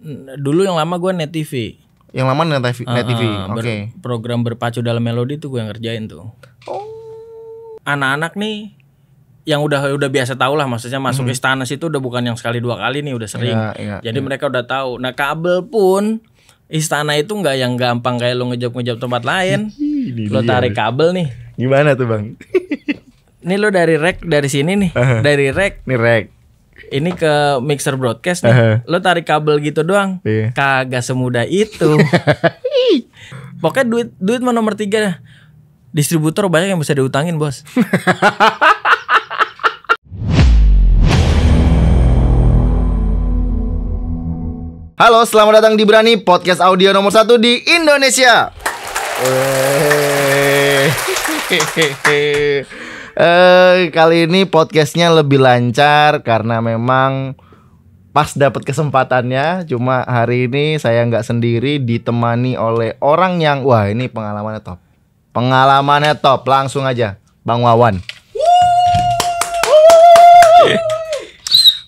Dulu yang lama gue Net TV. Yang lama Net TV. Oke. Program berpacu dalam melodi tuh gue yang ngerjain tuh. Anak-anak nih yang udah biasa tahu lah, maksudnya masuk istana situ udah bukan yang sekali dua kali nih, udah sering. Jadi mereka udah tahu. Nah kabel pun istana itu nggak yang gampang kayak lo ngejop tempat lain. Lo tarik kabel nih. Gimana tuh bang? Ini lo dari rack dari sini nih, dari rack. Nih rack. Ini ke mixer broadcast nih. Lo tarik kabel gitu doang. Kagak semudah itu. Pokoknya duit mah nomor 3. Distributor banyak yang bisa diutangin bos. Halo, selamat datang di Berani, podcast audio nomor 1 di Indonesia. Kali ini podcastnya lebih lancar karena memang pas dapat kesempatannya. Cuma hari ini saya nggak sendiri, ditemani oleh orang yang wah ini pengalamannya top. Pengalamannya top, langsung aja Bang Wawan.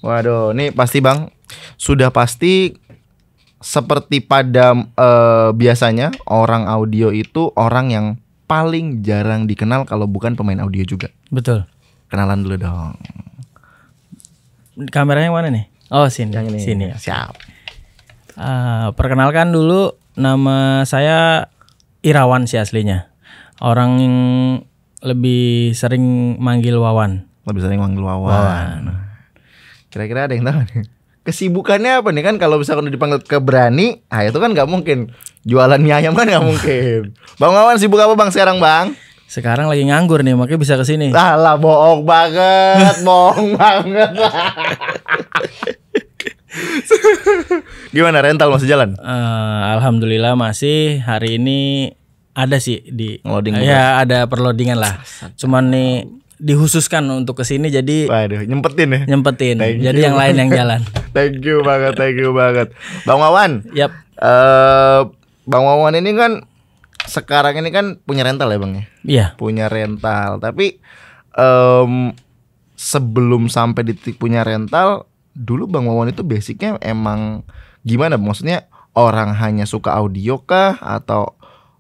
Waduh, ini pasti Bang, sudah pasti seperti pada biasanya orang audio itu orang yang paling jarang dikenal kalau bukan pemain audio juga. Betul. Kenalan dulu dong. Kameranya yang mana nih? Oh sini. Yang ini. Sini. Siap. Perkenalkan dulu, nama saya Irawan sih aslinya. Orang yang lebih sering manggil Wawan. Lebih sering manggil Wawan. Kira-kira ada yang tahu nih kesibukannya apa nih? Kan kalau misalkan dipanggil ke Berani, itu kan nggak mungkin. Jualan mie ayam kan nggak mungkin. Bang Wawan sibuk apa Bang sekarang Bang? Sekarang lagi nganggur nih, makanya bisa kesini. Alah bohong banget, bohong banget. Gimana, rental masih jalan? Alhamdulillah masih. Hari ini ada sih di loading. Ya ada perloadingan lah. Cuman nih dikhususkan untuk kesini jadi. Waduh, nyempetin ya. Nyempetin. Jadi yang lain yang jalan. Thank you banget. Bang Wawan. Yap. Bang Wawan ini kan sekarang ini kan punya rental ya Bang ya? Iya. Punya rental. Tapi sebelum sampai di titik punya rental, dulu Bang Wawan itu basicnya emang gimana? Maksudnya orang hanya suka audio kah? Atau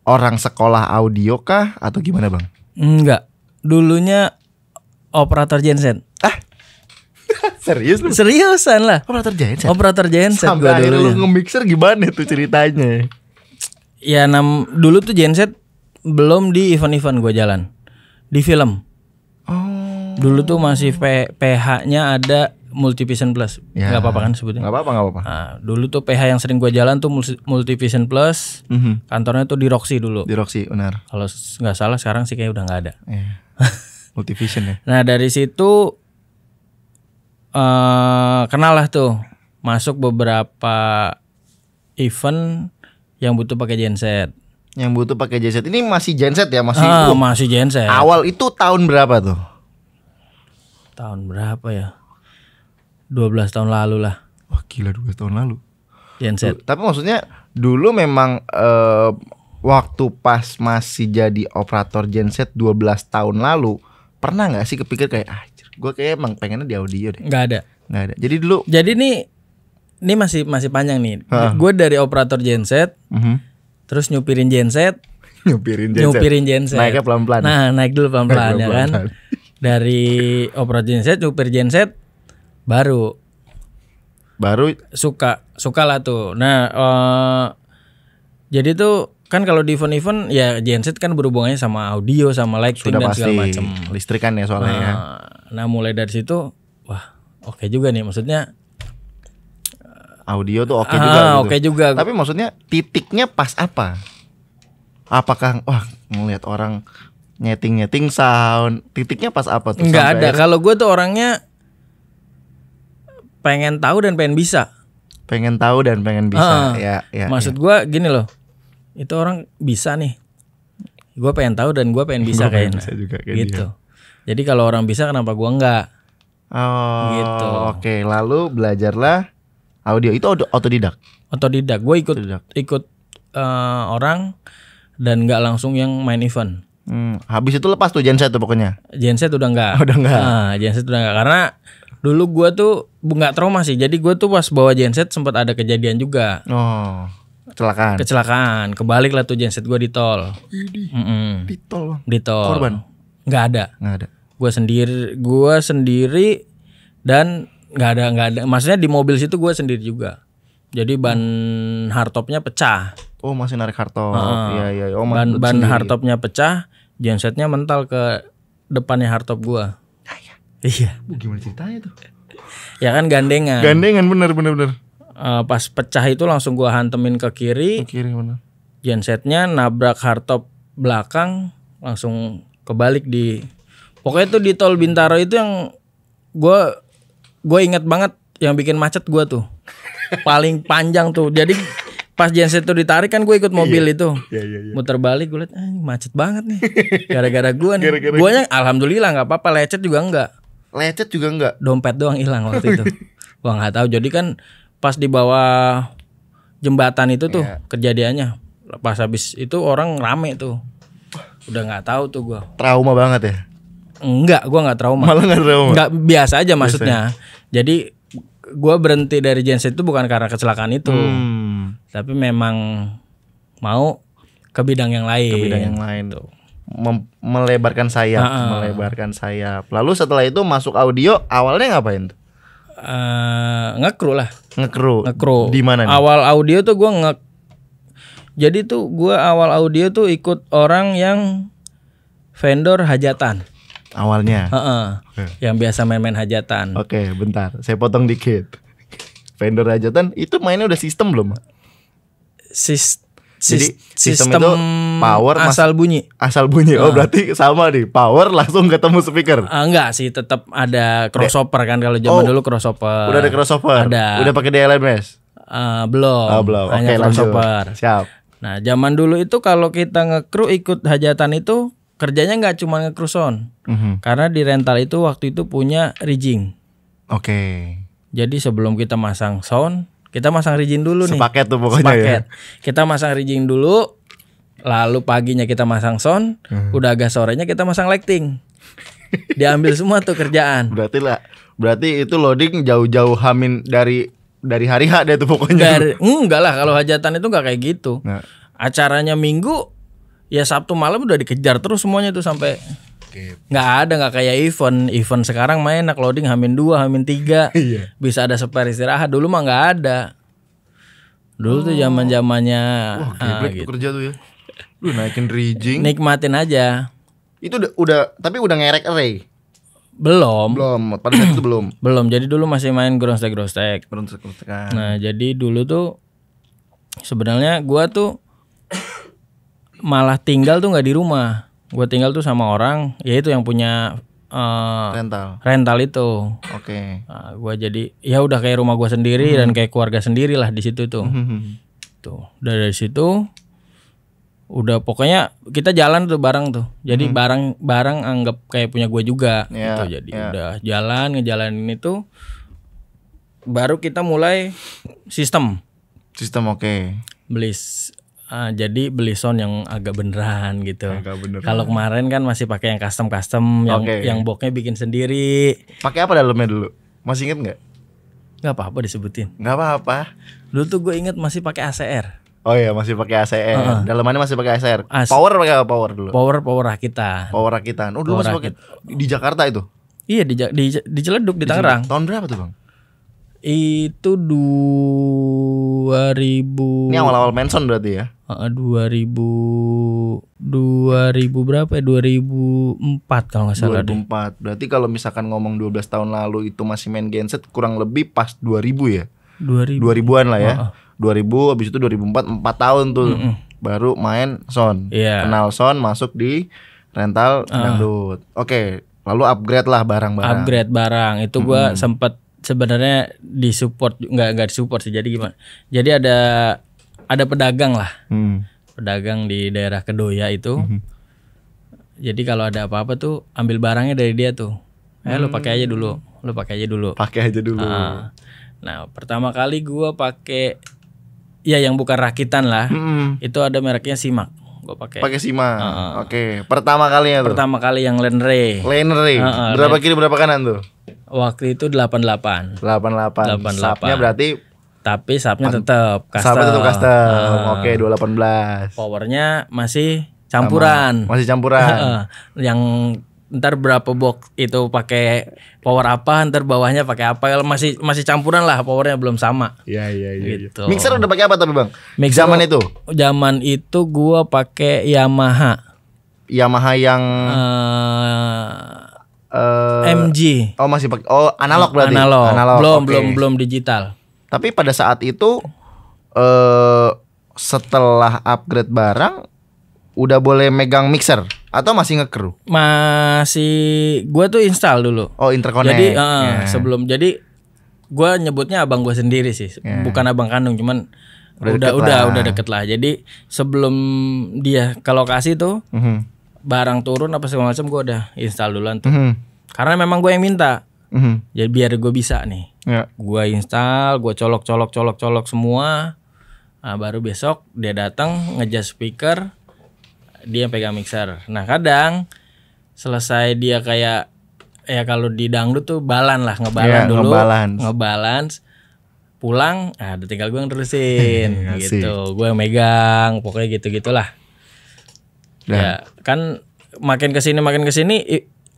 orang sekolah audio kah? Atau gimana Bang? Enggak. Dulunya operator genset. Serius lu? Seriusan lah. Operator genset. Sampai akhirnya lu nge-mixer gimana tuh ceritanya? Ya dulu tuh genset belum di event-event gue jalan. Di film. Dulu tuh masih PH-nya ada Multivision Plus. Ya. Gak apa-apa kan sebutnya? Gak apa-apa. Nah, dulu tuh PH yang sering gue jalan tuh Multivision Plus. Kantornya tuh di Roxy dulu. Di Roxy, benar. Kalau gak salah sekarang sih kayak udah gak ada. Multivision ya. Nah dari situ kenal lah tuh, masuk beberapa event yang butuh pakai genset. Yang butuh pakai genset ini masih genset ya, masih genset. Awal itu tahun berapa tuh? Tahun berapa ya? 12 tahun lalu lah. Wah gila, 12 tahun lalu. Genset. Tapi maksudnya dulu memang waktu pas masih jadi operator genset 12 tahun lalu, pernah nggak sih kepikir kayak gue kayak emang pengennya di audio deh? Nggak ada. Jadi dulu. Jadi ini masih panjang nih. Gue dari operator genset, terus nyupirin genset. Naiknya pelan-pelan. Nah naik dulu pelan-pelan ya kan. Dari operator genset, nyupir genset, baru suka lah tuh. Nah jadi tuh kan kalau di event-event ya genset kan berhubungannya sama audio, sama lighting dan segala macam. Listrikan ya soalnya. Nah mulai dari situ wah oke juga nih, maksudnya audio tuh oke juga gitu. Oke juga. Tapi maksudnya titiknya pas apa? Apakah ngelihat orang nyeting sound, titiknya pas apa tuh? Nggak ada. Kalau gue tuh orangnya pengen tahu dan pengen bisa. Ya. Maksud gue gini loh, itu orang bisa nih, gue pengen tahu dan gue pengen bisa kayaknya. Gitu. Jadi kalau orang bisa kenapa gue enggak? Gitu. Oke. Lalu belajarlah audio itu otodidak. Gue ikut orang dan nggak langsung yang main event. Habis itu lepas tuh genset tuh pokoknya. Genset udah enggak. Udah enggak. Genset udah enggak karena Dulu gua tuh nggak trauma sih. Jadi gua tuh pas bawa genset sempat ada kejadian juga. Oh, kecelakaan. Kebalik lah tuh genset gua di tol. Di tol. Di tol. Korban? Nggak ada. Gua sendiri dan nggak ada. Maksudnya di mobil situ gua sendiri juga. Jadi ban hardtopnya pecah. Oh, masih narik hardtop. Iya. Oh, ban hardtopnya pecah, gensetnya mental ke depannya hardtop gua. Iya. Gimana ceritanya tuh? Ya kan gandengan. Bener. Pas pecah itu langsung gua hantemin ke kiri. Bener. Gensetnya nabrak hardtop belakang, langsung kebalik di. Pokoknya tuh di tol Bintaro itu yang gua inget banget yang bikin macet gua tuh. Paling panjang tuh. Jadi pas genset itu ditarik kan gue ikut mobil itu. Iya. Muter balik gue liat macet banget nih. Gara-gara gue nih. Guanya alhamdulillah enggak apa-apa, lecet juga enggak. Dompet doang hilang waktu itu. Gua enggak tahu. Jadi kan pas di bawah jembatan itu tuh kejadiannya. Pas habis itu orang rame tuh. Udah enggak tahu tuh gua. Trauma banget ya? Enggak, gua enggak trauma. Malah enggak trauma. Enggak, biasa aja maksudnya. Jadi gua berhenti dari genset itu bukan karena kecelakaan itu. Tapi memang mau ke bidang yang lain. Tuh. Melebarkan sayap. Lalu setelah itu masuk audio, awalnya ngapain tuh? Ngekru lah. Ngekru. Di mana nih? Awal audio tuh gua Jadi tuh gua awal audio tuh ikut orang yang vendor hajatan. Awalnya. Yang biasa main-main hajatan. Oke, bentar. Saya potong dikit. Vendor hajatan itu mainnya udah sistem belum? Jadi sistem itu power asal bunyi. Oh, berarti sama nih. Power langsung ketemu speaker. Enggak sih, tetap ada crossover kan kalau zaman dulu crossover. Udah ada crossover. Udah pakai DLMS? Belum. Hanya crossover. Siap. Nah, zaman dulu itu kalau kita ngekru ikut hajatan itu kerjanya nggak cuma ngekru sound. Karena di rental itu waktu itu punya rigging. Oke. Jadi sebelum kita masang sound, kita masang rigging dulu nih. Sepaket tuh pokoknya ya. Kita masang rigging dulu, lalu paginya kita masang sound, udah agak sorenya kita masang lighting. Diambil semua tuh kerjaan. Berarti itu loading jauh-jauh hamin dari hari H deh tuh pokoknya. Enggak lah, kalau hajatan itu enggak kayak gitu. Acaranya Minggu, ya Sabtu malam udah dikejar terus semuanya tuh sampai nggak kayak event sekarang main enak loading H-2, H-3 bisa ada spare istirahat. Dulu mah nggak ada. Dulu tuh zamannya geblek tuh kerja tuh ya. Lu naikin rigging, nikmatin aja. Itu udah tapi udah ngerek array? Belum pada saat itu belum. Jadi dulu masih main groundstack. Nah, jadi dulu tuh sebenarnya gua tuh malah tinggal tuh nggak di rumah. Gue tinggal tuh sama orang, yaitu yang punya rental itu. Oke. Nah, gue jadi ya udah kayak rumah gue sendiri dan kayak keluarga sendiri lah di situ tuh. Tuh dari situ udah pokoknya kita jalan tuh bareng tuh. Jadi barang anggap kayak punya gue juga. Gitu. Jadi udah ngejalanin itu, baru kita mulai sistem. Oke. Jadi beli sound yang agak beneran gitu. Kalau kemarin kan masih pakai yang custom yang boxnya bikin sendiri. Pakai apa dalamnya dulu? Masih inget nggak? Nggak apa-apa disebutin. Nggak apa-apa. Dulu tuh gue inget masih pakai ACR. Oh iya, masih pakai ACR. Dalamannya masih pakai ACR. Power pakai apa power dulu? Power rakitan. Oh dulu masih pakai di Jakarta itu? Iya di Ciledug di Tangerang. Tahun berapa tuh bang? Itu 2000. Ini awal-awal Manson berarti ya? 2000 berapa ya? 2004 kalau nggak salah. 2004. Berarti kalau misalkan ngomong 12 tahun lalu itu masih main genset kurang lebih pas 2000 ya? 2000-an lah ya. 2000 habis itu 2004 4 tahun tuh. Baru main sound. Kenal sound, masuk di rental dangdut. Oke, lalu upgrade lah barang-barang. Itu gua sempat sebenarnya disupport, nggak disupport sih. Jadi gimana? Jadi ada pedagang lah, pedagang di daerah Kedoya itu. Jadi kalau ada apa-apa tuh ambil barangnya dari dia tuh. Lu pakai aja dulu. Nah, pertama kali gua pakai ya yang bukan rakitan lah. Itu ada mereknya Simak. Gua pakai Simak. Oke, pertama kali yang Land Ray. Berapa kiri berapa kanan tuh? Waktu itu 88. 88. Subnya berarti tapi subnya tetap custom. Subnya tetap custom. Oke, 218. Powernya masih campuran. Masih campuran. Yang ntar berapa box itu pakai power apa, ntar bawahnya pakai apa, masih campuran lah, powernya belum sama. Iya. Gitu. Mixer udah pakai apa tapi Bang? Mixer, Zaman itu gua pakai Yamaha yang MG. Oh, masih pakai. Oh, analog berarti. Analog. Belum digital. Tapi pada saat itu setelah upgrade barang udah boleh megang mixer atau masih nge-crew? Masih, gua tuh install dulu. Oh, interconnect. Jadi sebelum, jadi gua nyebutnya abang gua sendiri sih, bukan abang kandung, cuman udah deket lah. Jadi sebelum dia ke lokasi tuh, barang turun apa segala macam gua udah install duluan tuh. Karena memang gua yang minta. Jadi biar gue bisa nih. Gua install, gua colok semua. Nah, baru besok dia datang ngejas speaker, dia pegang mixer. Nah, kadang selesai dia kayak kalau di dangdut tuh balan lah, ngebalance. Pulang, udah tinggal gue yang terusin gitu. Gue yang megang, pokoknya gitu-gitulah. Ya, kan makin kesini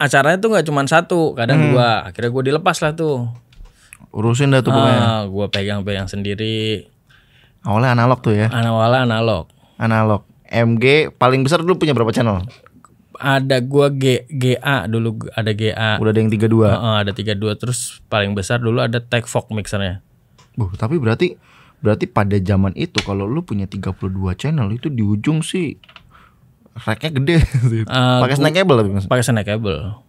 acaranya tuh nggak cuma satu, kadang dua. Akhirnya gue dilepas lah tuh. Urusin dah tuh pokoknya. Gue pegang sendiri. Awalnya analog tuh ya? Awalnya analog. MG paling besar dulu punya berapa channel? Ada gua GA dulu, ada GA. Udah ada yang 32. Ada 32, terus paling besar dulu ada Tech-Fox mixernya. Tapi berarti pada zaman itu kalau lu punya 32 channel itu di ujung sih racknya gede. Pakai snack cable tapi pakai snack cable.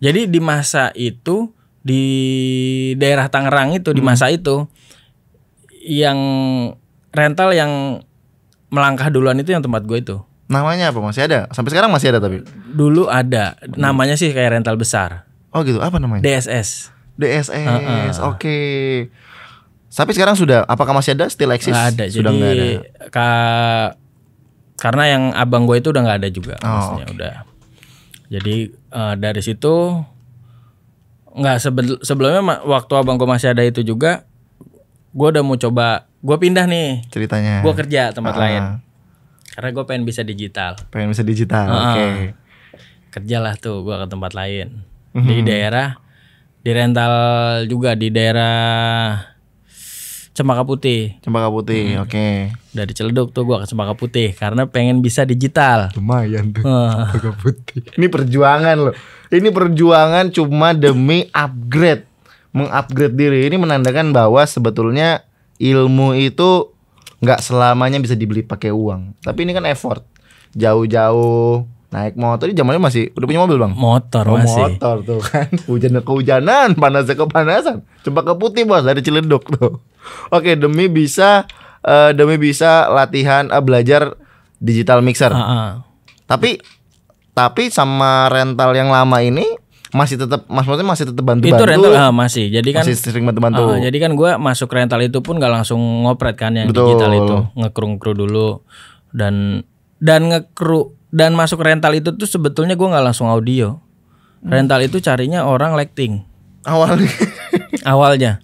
Jadi di masa itu di daerah Tangerang itu di masa itu yang rental yang melangkah duluan itu yang tempat gue itu. Namanya apa? Masih ada? Sampai sekarang masih ada tapi? Dulu ada. Namanya sih kayak rental besar. Oh gitu. Apa namanya? DSS. Oke. Tapi sekarang sudah, apakah masih ada? Still eksis? Nggak ada. Sudah nggak ada. Karena yang abang gue itu udah nggak ada juga. Maksudnya udah. Jadi dari situ nggak sebelumnya waktu abang gue masih ada itu juga, gue udah mau coba. Gue pindah nih ceritanya. Gue kerja tempat lain. Karena gue pengen bisa digital. Oke. Kerjalah tuh gue ke tempat lain. Di daerah, di rental juga di daerah Cempaka Putih. Oke. Dari Ciledug tuh gue ke Cempaka Putih karena pengen bisa digital. Lumayan tuh. Cempaka Putih. Ini perjuangan loh. Ini perjuangan cuma demi upgrade, mengupgrade diri. Ini menandakan bahwa sebetulnya ilmu itu nggak selamanya bisa dibeli pakai uang. Tapi ini kan effort. Jauh-jauh naik motor. Ini zamannya masih udah punya mobil Bang? Masih. Motor tuh kan. Kehujanan, panasnya kepanasan. Cempaka Putih bos dari Ciledug tuh. Oke, demi bisa latihan belajar digital mixer. Tapi sama rental yang lama ini masih tetap masih tetap bantu-bantu. Itu rental masih. Jadi kan masih sering bantu-bantu. Jadi kan gue masuk rental itu pun gak langsung ngopret kan yang digital itu. Ngekru dulu dan ngekru dan masuk rental itu tuh sebetulnya gue gak langsung audio. Rental itu carinya orang lighting. Awalnya.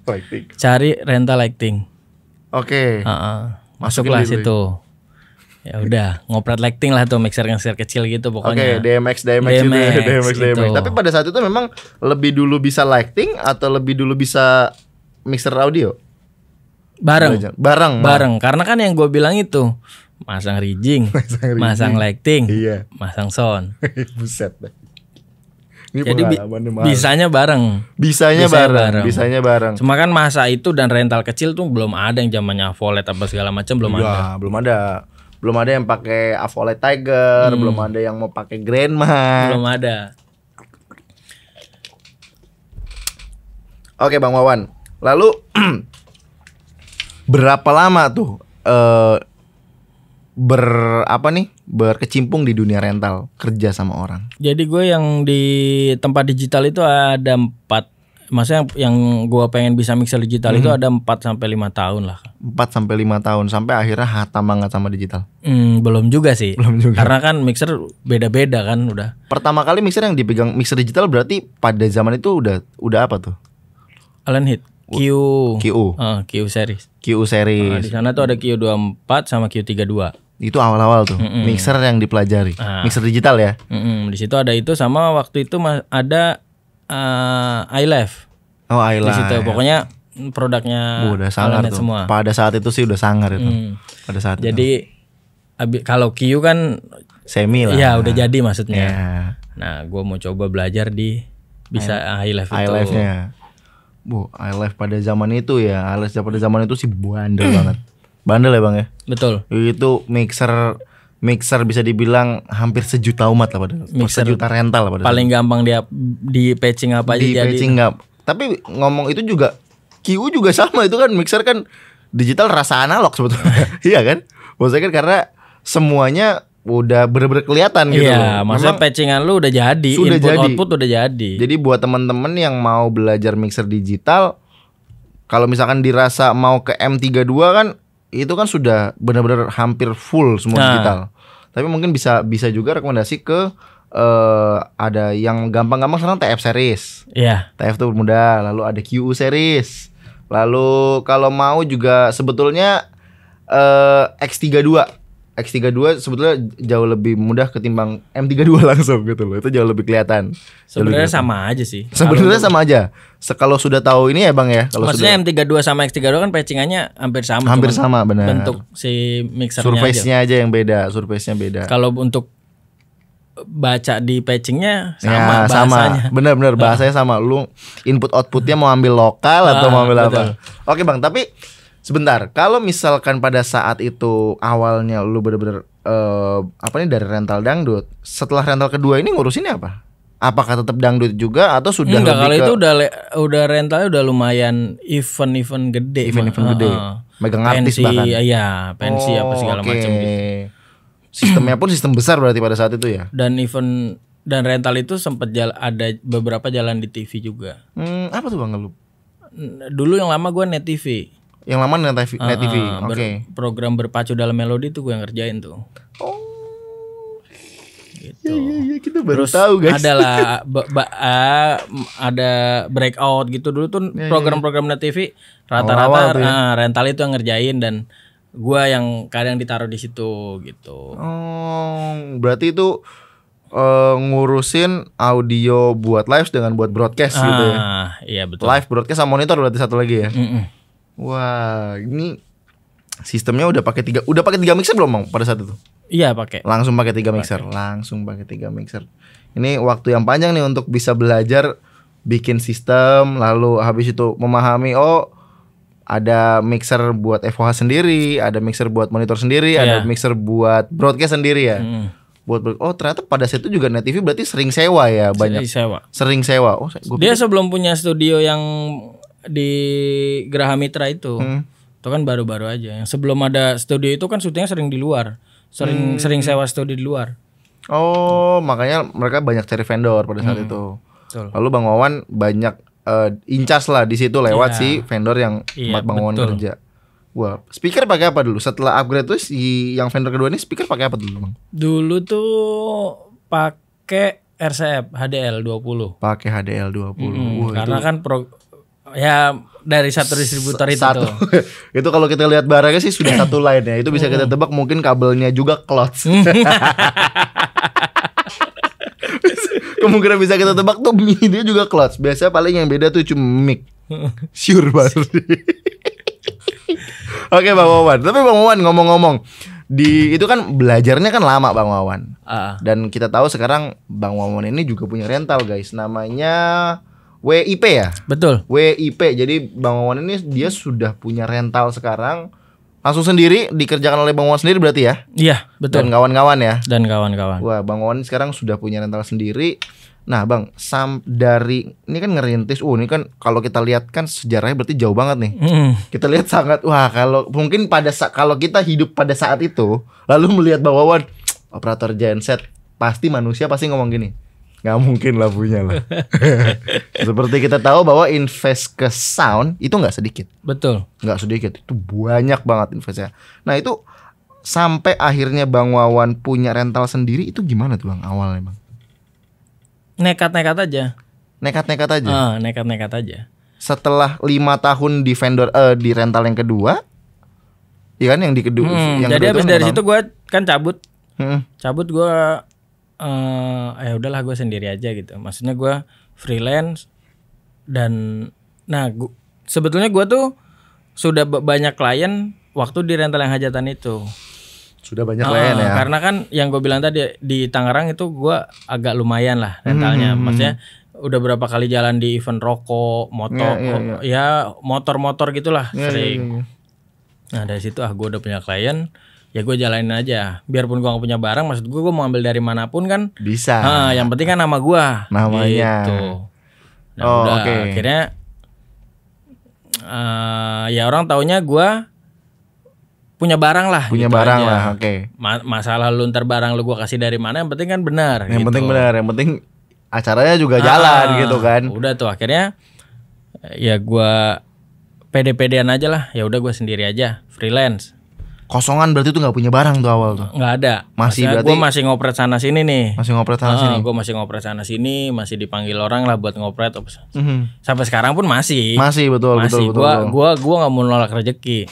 Cari rental lighting. Oke. Masuklah situ. Ya udah, ngopret lighting lah tuh, mixer kecil gitu pokoknya. Oke, DMX gitu. Tapi pada saat itu memang lebih dulu bisa lighting atau lebih dulu bisa mixer audio? Bareng. Karena kan yang gue bilang itu masang rigging, masang lighting, masang sound. Buset. Ini jadi bisanya bareng. Bisanya bareng. Cuma kan masa itu dan rental kecil tuh belum ada yang zamannya Avolet apa segala macam belum ada yang pakai Avolet Tiger, belum ada yang mau pakai Grandma. Belum ada. Oke Bang Wawan. Lalu berapa lama tuh berkecimpung di dunia rental, kerja sama orang? Jadi gue yang di tempat digital itu ada Maksudnya yang gua pengen bisa mixer digital itu ada 4 sampai 5 tahun lah. 4 sampai 5 tahun sampai akhirnya hatam banget sama digital. Belum juga sih. Belum juga. Karena kan mixer beda-beda kan udah. Pertama kali mixer yang dipegang mixer digital berarti pada zaman itu udah apa tuh? Allen Heath Q series. Q series. Di sana tuh ada Q24 sama Q32. Itu awal-awal tuh mixer yang dipelajari. Mixer digital ya. Di situ ada itu sama waktu itu ada iLife. Oh, iLife. Di situ pokoknya produknya udah sangar tuh. Semua. Pada saat itu sih udah sangar itu. Pada saat jadi kalau Q kan semi lah. Ya udah jadi maksudnya. Yeah. Nah, gue mau coba belajar di iLife itu. iLife-nya. iLife pada zaman itu ya. iLife pada zaman itu sih bandel banget. Bandel ya Bang ya. Betul. Itu mixer bisa dibilang hampir sejuta umat lah pada sejuta rental lah pada paling gampang dia di patching apa aja di jadi patching nggak. Tapi ngomong itu juga QU juga sama, itu kan mixer kan digital rasa analog sebetulnya. Iya kan, maksudnya kan karena semuanya udah bener-bener kelihatan gitu. Iya, maksudnya patchingan lu udah jadi, sudah input jadi. Output udah jadi. Jadi buat teman-teman yang mau belajar mixer digital, kalau misalkan dirasa mau ke M32 kan itu kan sudah benar-benar hampir full semua digital. Tapi mungkin bisa juga rekomendasi ke ada yang gampang-gampang sekarang TF series. Iya. TF tuh mudah, lalu ada QU series. Lalu kalau mau juga sebetulnya X32. X32 sebetulnya jauh lebih mudah ketimbang M32 langsung gitu loh. Itu jauh lebih kelihatan. Sebenarnya sama aja sih. Sebenarnya sama aja. Kalau sudah tahu ini ya Bang ya. Kalau maksudnya sudah, M32 sama X32 kan patchingannya hampir sama. Hampir sama benar. Bentuk si mixernya surface-nya aja yang beda. Surface-nya beda. Kalau untuk baca di patchingnya sama, ya, bahasanya. Bener-bener bahasanya sama. Lu input outputnya mau ambil lokal atau mau ambil apa? Oke Bang, tapi sebentar, kalau misalkan pada saat itu awalnya lu bener-bener dari rental dangdut, setelah rental kedua ini ngurusinnya apa? Apakah tetap dangdut juga atau sudah enggak, kalau itu udah rentalnya udah lumayan event gede. Event gede. Megang artis bahkan. Iya, pensi apa segala macam gitu. Sistemnya pun sistem besar berarti pada saat itu ya. Dan event dan rental itu sempat ada beberapa jalan di TV juga. Apa tuh Bang lu? Dulu yang lama gue Net TV. Yang lama Net TV. Oke. Program berpacu dalam melodi tuh gue yang ngerjain tuh. Oh. Gitu. Iya, kita baru tahu guys. Adalah ada breakout gitu dulu tuh program-program Net TV rata-rata rental itu yang ngerjain dan gue yang kadang ditaruh di situ gitu. Oh, berarti itu ngurusin audio buat live dengan buat broadcast gitu ya. Iya betul. Live broadcast sama monitor berarti satu lagi ya. Wah, ini sistemnya udah pakai 3 mixer belum Bang pada saat itu? Iya pakai. Langsung pakai 3 mixer. Langsung pakai 3 mixer. Ini waktu yang panjang nih untuk bisa belajar bikin sistem, lalu habis itu memahami ada mixer buat FOH sendiri, ada mixer buat monitor sendiri, ada mixer buat broadcast sendiri ya. Ternyata pada saat itu juga Net TV berarti sering sewa ya, banyak. Sering sewa. Dia sebelum punya studio yang di Graha Mitra itu. Itu kan baru-baru aja. Yang sebelum ada studio itu kan syutingnya sering di luar. Sering sewa studio di luar. Oh, makanya mereka banyak cari vendor pada saat itu. Betul. Lalu Bang Wawan banyak in-charge lah di situ lewat si vendor yang tempat Bang Wawan kerja. Wah, speaker pakai apa dulu? Setelah upgrade tuh yang vendor kedua ini speaker pakai apa dulu, Bang? Dulu tuh pakai RCF HDL 20. Pakai HDL 20. Karena itu kan dari satu distributor itu tuh. Itu kalau kita lihat barangnya sih sudah satu line ya. Itu bisa kita tebak mungkin kabelnya juga cloth. Kemungkinan bisa kita tebak tuh dia juga cloth. Biasanya paling yang beda tuh cuma mic. Sure banget. Oke Bang Wawan. Tapi Bang Wawan ngomong-ngomong, itu kan belajarnya kan lama Bang Wawan. Dan kita tahu sekarang Bang Wawan ini juga punya rental guys. Namanya WIP ya? Betul. WIP. Jadi Bang Wawan ini dia sudah punya rental sekarang. Langsung sendiri dikerjakan oleh Bang Wawan sendiri berarti ya? Iya, betul. Dan kawan-kawan ya? Dan kawan-kawan. Wah, Bang Wawan sekarang sudah punya rental sendiri. Nah, Bang, dari ini kan ngerintis. Ini kan kalau kita lihat kan sejarahnya berarti jauh banget nih. Kita lihat sangat kalau mungkin kalau kita hidup pada saat itu, lalu melihat Bang Wawan operator genset, pasti manusia pasti ngomong gini. Nggak mungkin lah punya lah. Seperti kita tahu bahwa invest ke sound itu nggak sedikit. Betul. Nggak sedikit, itu banyak banget investnya. Nah itu sampai akhirnya Bang Wawan punya rental sendiri itu gimana tuh Bang awalnya Bang? Nekat-nekat aja. Nekat-nekat aja. Nekat-nekat aja. Setelah 5 tahun di vendor di rental yang kedua, iya kan yang di kedua. Jadi habis dari situ gue kan cabut. Cabut gue ya udahlah gue sendiri aja gitu. Maksudnya gue freelance dan sebetulnya gue tuh sudah banyak klien waktu di rental yang hajatan itu. Sudah banyak klien ya. Karena kan yang gue bilang tadi di Tangerang itu gue agak lumayan lah rentalnya. Maksudnya udah berapa kali jalan di event rokok, motor, ya motor-motor gitulah sering. Nah dari situ gue udah punya klien. Ya gue jalanin aja. Biarpun gue gak punya barang, maksud gue mau ambil dari manapun kan bisa. Yang penting kan nama gue. Namanya. Gitu. Nah akhirnya ya orang taunya gue punya barang lah. Punya gitu barang aja. Lah, oke. Masalah lu ntar barang lu gue kasih dari mana, yang penting kan benar. Yang penting benar, yang penting acaranya juga jalan gitu kan. Udah tuh akhirnya ya gue pede-pedean aja lah. Ya udah gue sendiri aja, freelance. Kosongan berarti tuh nggak punya barang tuh awal tuh? Nggak ada. Masih berarti gue masih ngopret sana sini nih. Masih ngopret sana sini. Gue masih ngopret sana sini, masih dipanggil orang lah buat ngopret. Sampai sekarang pun masih. Masih betul. Gue nggak mau nolak rezeki.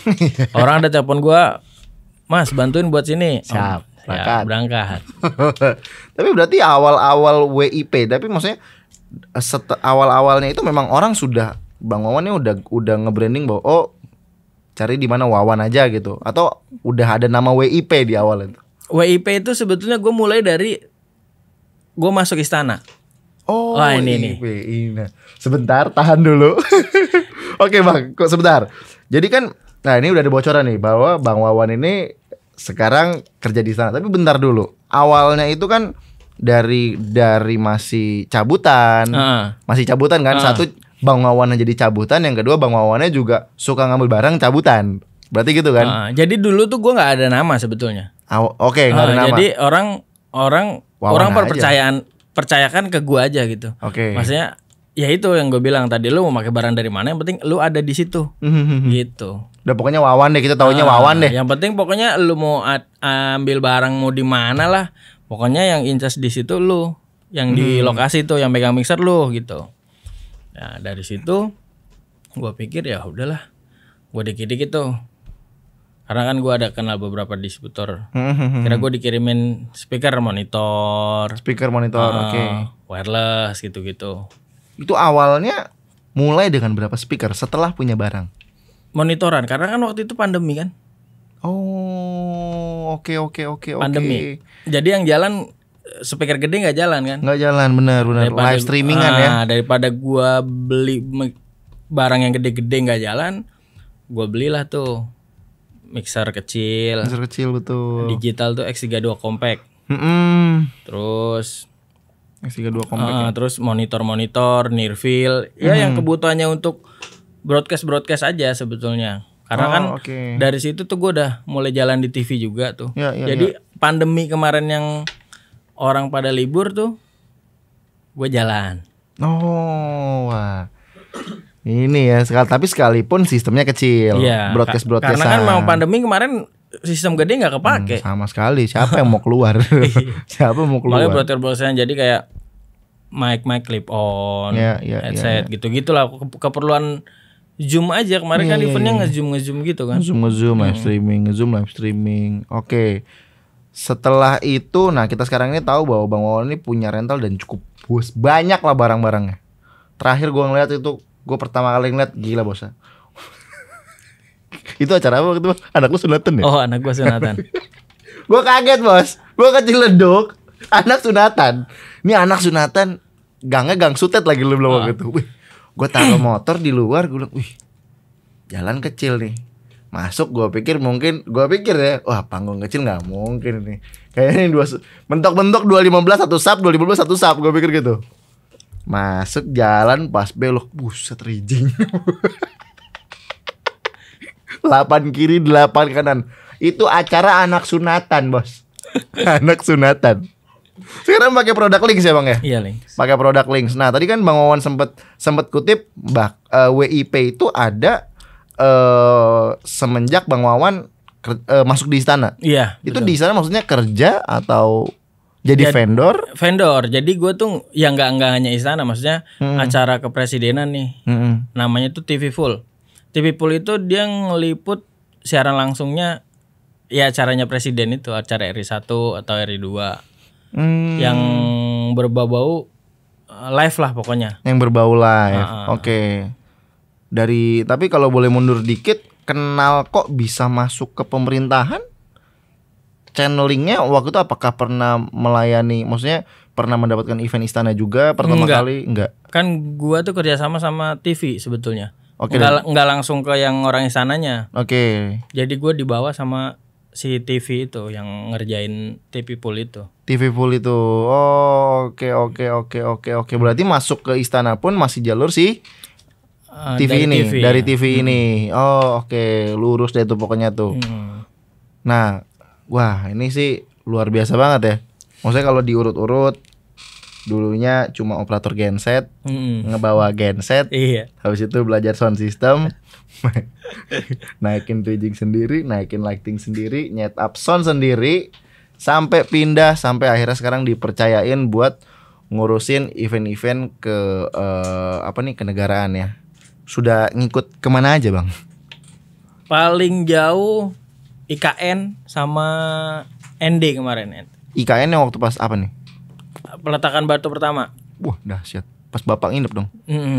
Orang ada telepon gue, Mas bantuin buat sini. Siap. Ya, berangkat. Tapi berarti awal-awal WIP, tapi maksudnya awal-awalnya itu memang orang sudah Bang Wawan ini udah nge-branding bahwa cari di mana Wawan aja gitu, atau udah ada nama WIP di awal itu? WIP itu sebetulnya gue mulai dari gue masuk istana. Ini. Sebentar, tahan dulu. Oke Bang, kok sebentar. Jadi kan, nah ini udah ada bocoran nih bahwa Bang Wawan ini sekarang kerja di istana. Tapi bentar dulu. Awalnya itu kan dari masih cabutan, kan? Satu Bang Wawannya jadi cabutan, yang kedua Bang Wawannya juga suka ngambil barang cabutan. Berarti gitu kan? Jadi dulu tuh gue nggak ada nama sebetulnya. Oke, nggak ada nama. Jadi orang percayakan ke gue aja gitu. Oke. Maksudnya ya itu yang gue bilang tadi, lu mau pakai barang dari mana, yang penting lu ada di situ. Gitu. Udah pokoknya Wawan deh, kita taunya Wawan deh. Yang penting pokoknya lu mau ambil barang mau di mana lah. Pokoknya yang in charge di situ lu, yang di lokasi tuh, yang megang mixer lu gitu. Nah dari situ gue pikir ya udahlah, gue dikit-dikit tuh, karena kan gue ada kenal beberapa distributor. Kira gue dikirimin speaker monitor, oke. Wireless gitu-gitu. Itu awalnya mulai dengan berapa speaker setelah punya barang? Monitoran, karena kan waktu itu pandemi kan. Oke. Pandemi. Jadi yang jalan speaker gede nggak jalan kan? Nggak jalan, benar. Live streamingan ya. Daripada gua beli barang yang gede-gede nggak jalan, gua belilah tuh mixer kecil. Betul. Digital tuh X32 compact. Terus X32 compact. Terus monitor near field. Ya yang kebutuhannya untuk broadcast aja sebetulnya. Karena kan dari situ tuh gue udah mulai jalan di TV juga tuh. Jadi pandemi kemarin yang orang pada libur tuh, gue jalan. Wah. Ini ya, tapi sekalipun sistemnya kecil. Broadcast. Karena kan memang pandemi kemarin sistem gede nggak kepake. Sama sekali. Siapa yang mau keluar? Makanya broadcast jadi kayak mic clip on, headset gitu-gitulah, keperluan Zoom aja kemarin kan eventnya nge-zoom gitu kan. Nge-zoom live streaming. Oke. Setelah itu, nah kita sekarang ini tahu bahwa Bang Wawan ini punya rental dan cukup banyak lah barang-barangnya. Terakhir gue ngeliat itu, gue pertama kali ngeliat, gila bos. Itu acara apa waktu itu? Anak lu sunatan ya? Oh, anak gue sunatan. Gue kaget bos, gue kecileduk, anak sunatan. Ini anak sunatan, gang sutet lagi lu belum waktu itu. Gue taruh motor di luar, gue bilang, wih, jalan kecil nih. Masuk, gue pikir ya, wah panggung kecil nggak mungkin nih. Kayaknya ini mentok-mentok 215 satu sub, 215 satu sub, gue pikir gitu. Masuk jalan pas belok, buset rijing. 8 kiri 8 kanan. Itu acara anak sunatan bos. Anak sunatan. Sekarang pakai produk links ya Bang ya? Iya, links. Pakai produk links. Nah, tadi kan Bang Wawan sempat kutip WIP itu ada semenjak Bang Wawan masuk di istana. Iya. Itu betul. di istana maksudnya kerja atau jadi vendor? Vendor. Jadi gue tuh ya nggak hanya istana, maksudnya acara kepresidenan nih. Namanya tuh TV Full. TV Full itu dia ngeliput siaran langsungnya ya acaranya presiden itu, acara RI 1 atau RI 2. Yang berbau-bau live lah pokoknya. Yang berbau live. Oke. Tapi kalau boleh mundur dikit, kenal kok bisa masuk ke pemerintahan? Channelingnya waktu itu apakah pernah melayani, maksudnya pernah mendapatkan event istana juga pertama kali? Enggak. Kan gua tuh kerjasama sama TV sebetulnya. Oke. Enggak langsung ke yang orang istananya. Oke. Jadi gua dibawa sama si TV itu yang ngerjain TV Pool itu. TV Pool itu. Oh, oke. Berarti masuk ke istana pun masih jalur si TV ini, dari TV ini. Oh, oke. Lurus deh tuh pokoknya tuh. Nah, wah, ini sih luar biasa banget ya. Maksudnya kalau diurut-urut, dulunya cuma operator genset, ngebawa genset. Iya. Habis itu belajar sound system, naikin rigging sendiri, naikin lighting sendiri, nyet up sound sendiri, sampai pindah, sampai akhirnya sekarang dipercayain buat ngurusin event-event ke kenegaraan ya. Sudah ngikut kemana aja Bang? Paling jauh IKN sama ND kemarin. IKN yang waktu pas apa nih? Peletakan batu pertama. Wah, dahsyat. Pas Bapak nginep dong.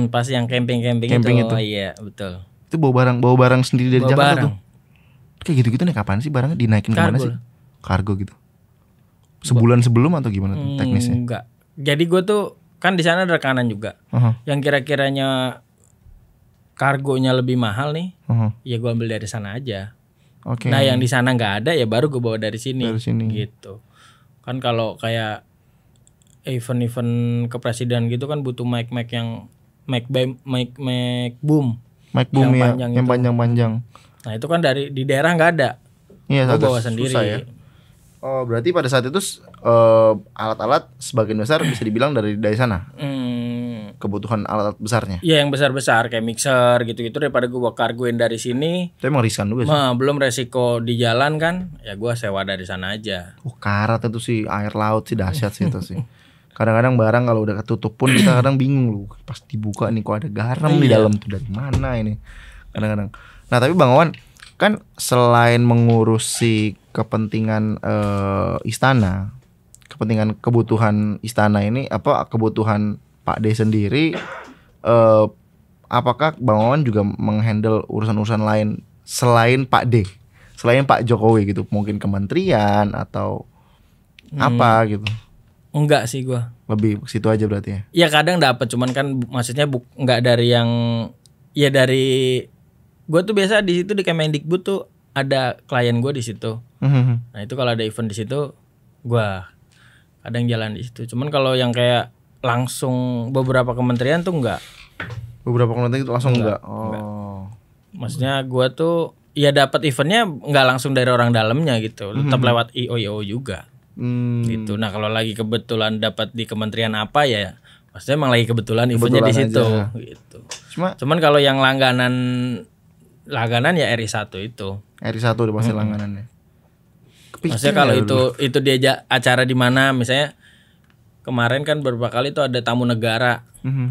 Pas yang camping itu. Oh iya, betul. Itu bawa barang sendiri dari Jakarta barang. Tuh. Kayak gitu-gitu nih kapan sih barangnya dinaikin kemana sih? Kargo gitu. Sebulan sebelum atau gimana tuh teknisnya? Enggak. Jadi gue tuh kan di sana ada rekanan juga. Yang kira-kiranya kargonya lebih mahal nih, ya gue ambil dari sana aja. Oke. Nah yang di sana nggak ada ya baru gue bawa dari sini. Gitu. Kan kalau kayak event-event kepresiden gitu kan butuh mic yang mic boom. Mic boom yang panjang-panjang. Nah itu kan di daerah nggak ada. Iya, gue bawa sendiri. Ya? Oh berarti pada saat itu alat-alat sebagian besar bisa dibilang dari sana. Kebutuhan alat besarnya. Iya yang besar-besar kayak mixer gitu-gitu daripada gue kargoin dari sini. Tapi emang riskan juga sih. Belum resiko di jalan kan, ya gue sewa dari sana aja. Karat itu sih, air laut sih dahsyat sih itu sih. Kadang-kadang barang kalau udah ketutup pun kita kadang bingung loh. Pas dibuka nih kok ada garam di dalam tuh, dari mana ini? Kadang-kadang. Nah tapi Bang Wawan kan selain mengurusi kepentingan istana, kepentingan kebutuhan istana ini kebutuhan Pak D sendiri, apakah Bang Wawan juga menghandle urusan-urusan lain selain Pak D, selain Pak Jokowi gitu, mungkin kementerian atau apa gitu? Enggak sih gua. Lebih situ aja berarti ya? Ya kadang dapat, cuman kan maksudnya enggak dari yang ya dari gua tuh biasa di situ di Kemendikbud tuh ada klien gua di situ. Nah itu kalau ada event di situ gua kadang jalan di situ. Cuman kalau yang kayak langsung beberapa kementerian tuh enggak. Beberapa kementerian itu langsung enggak. Enggak. Maksudnya gua tuh ya dapat eventnya enggak langsung dari orang dalamnya gitu. Tetap lewat IO juga. Gitu. Nah, kalau lagi kebetulan dapat di kementerian apa ya, maksudnya emang lagi kebetulan eventnya di situ gitu. Cuman kalau yang langganan ya RI 1 itu. RI 1 udah pasti langganannya. Maksudnya kalau itu dia acara di mana, misalnya kemarin kan beberapa kali tuh ada tamu negara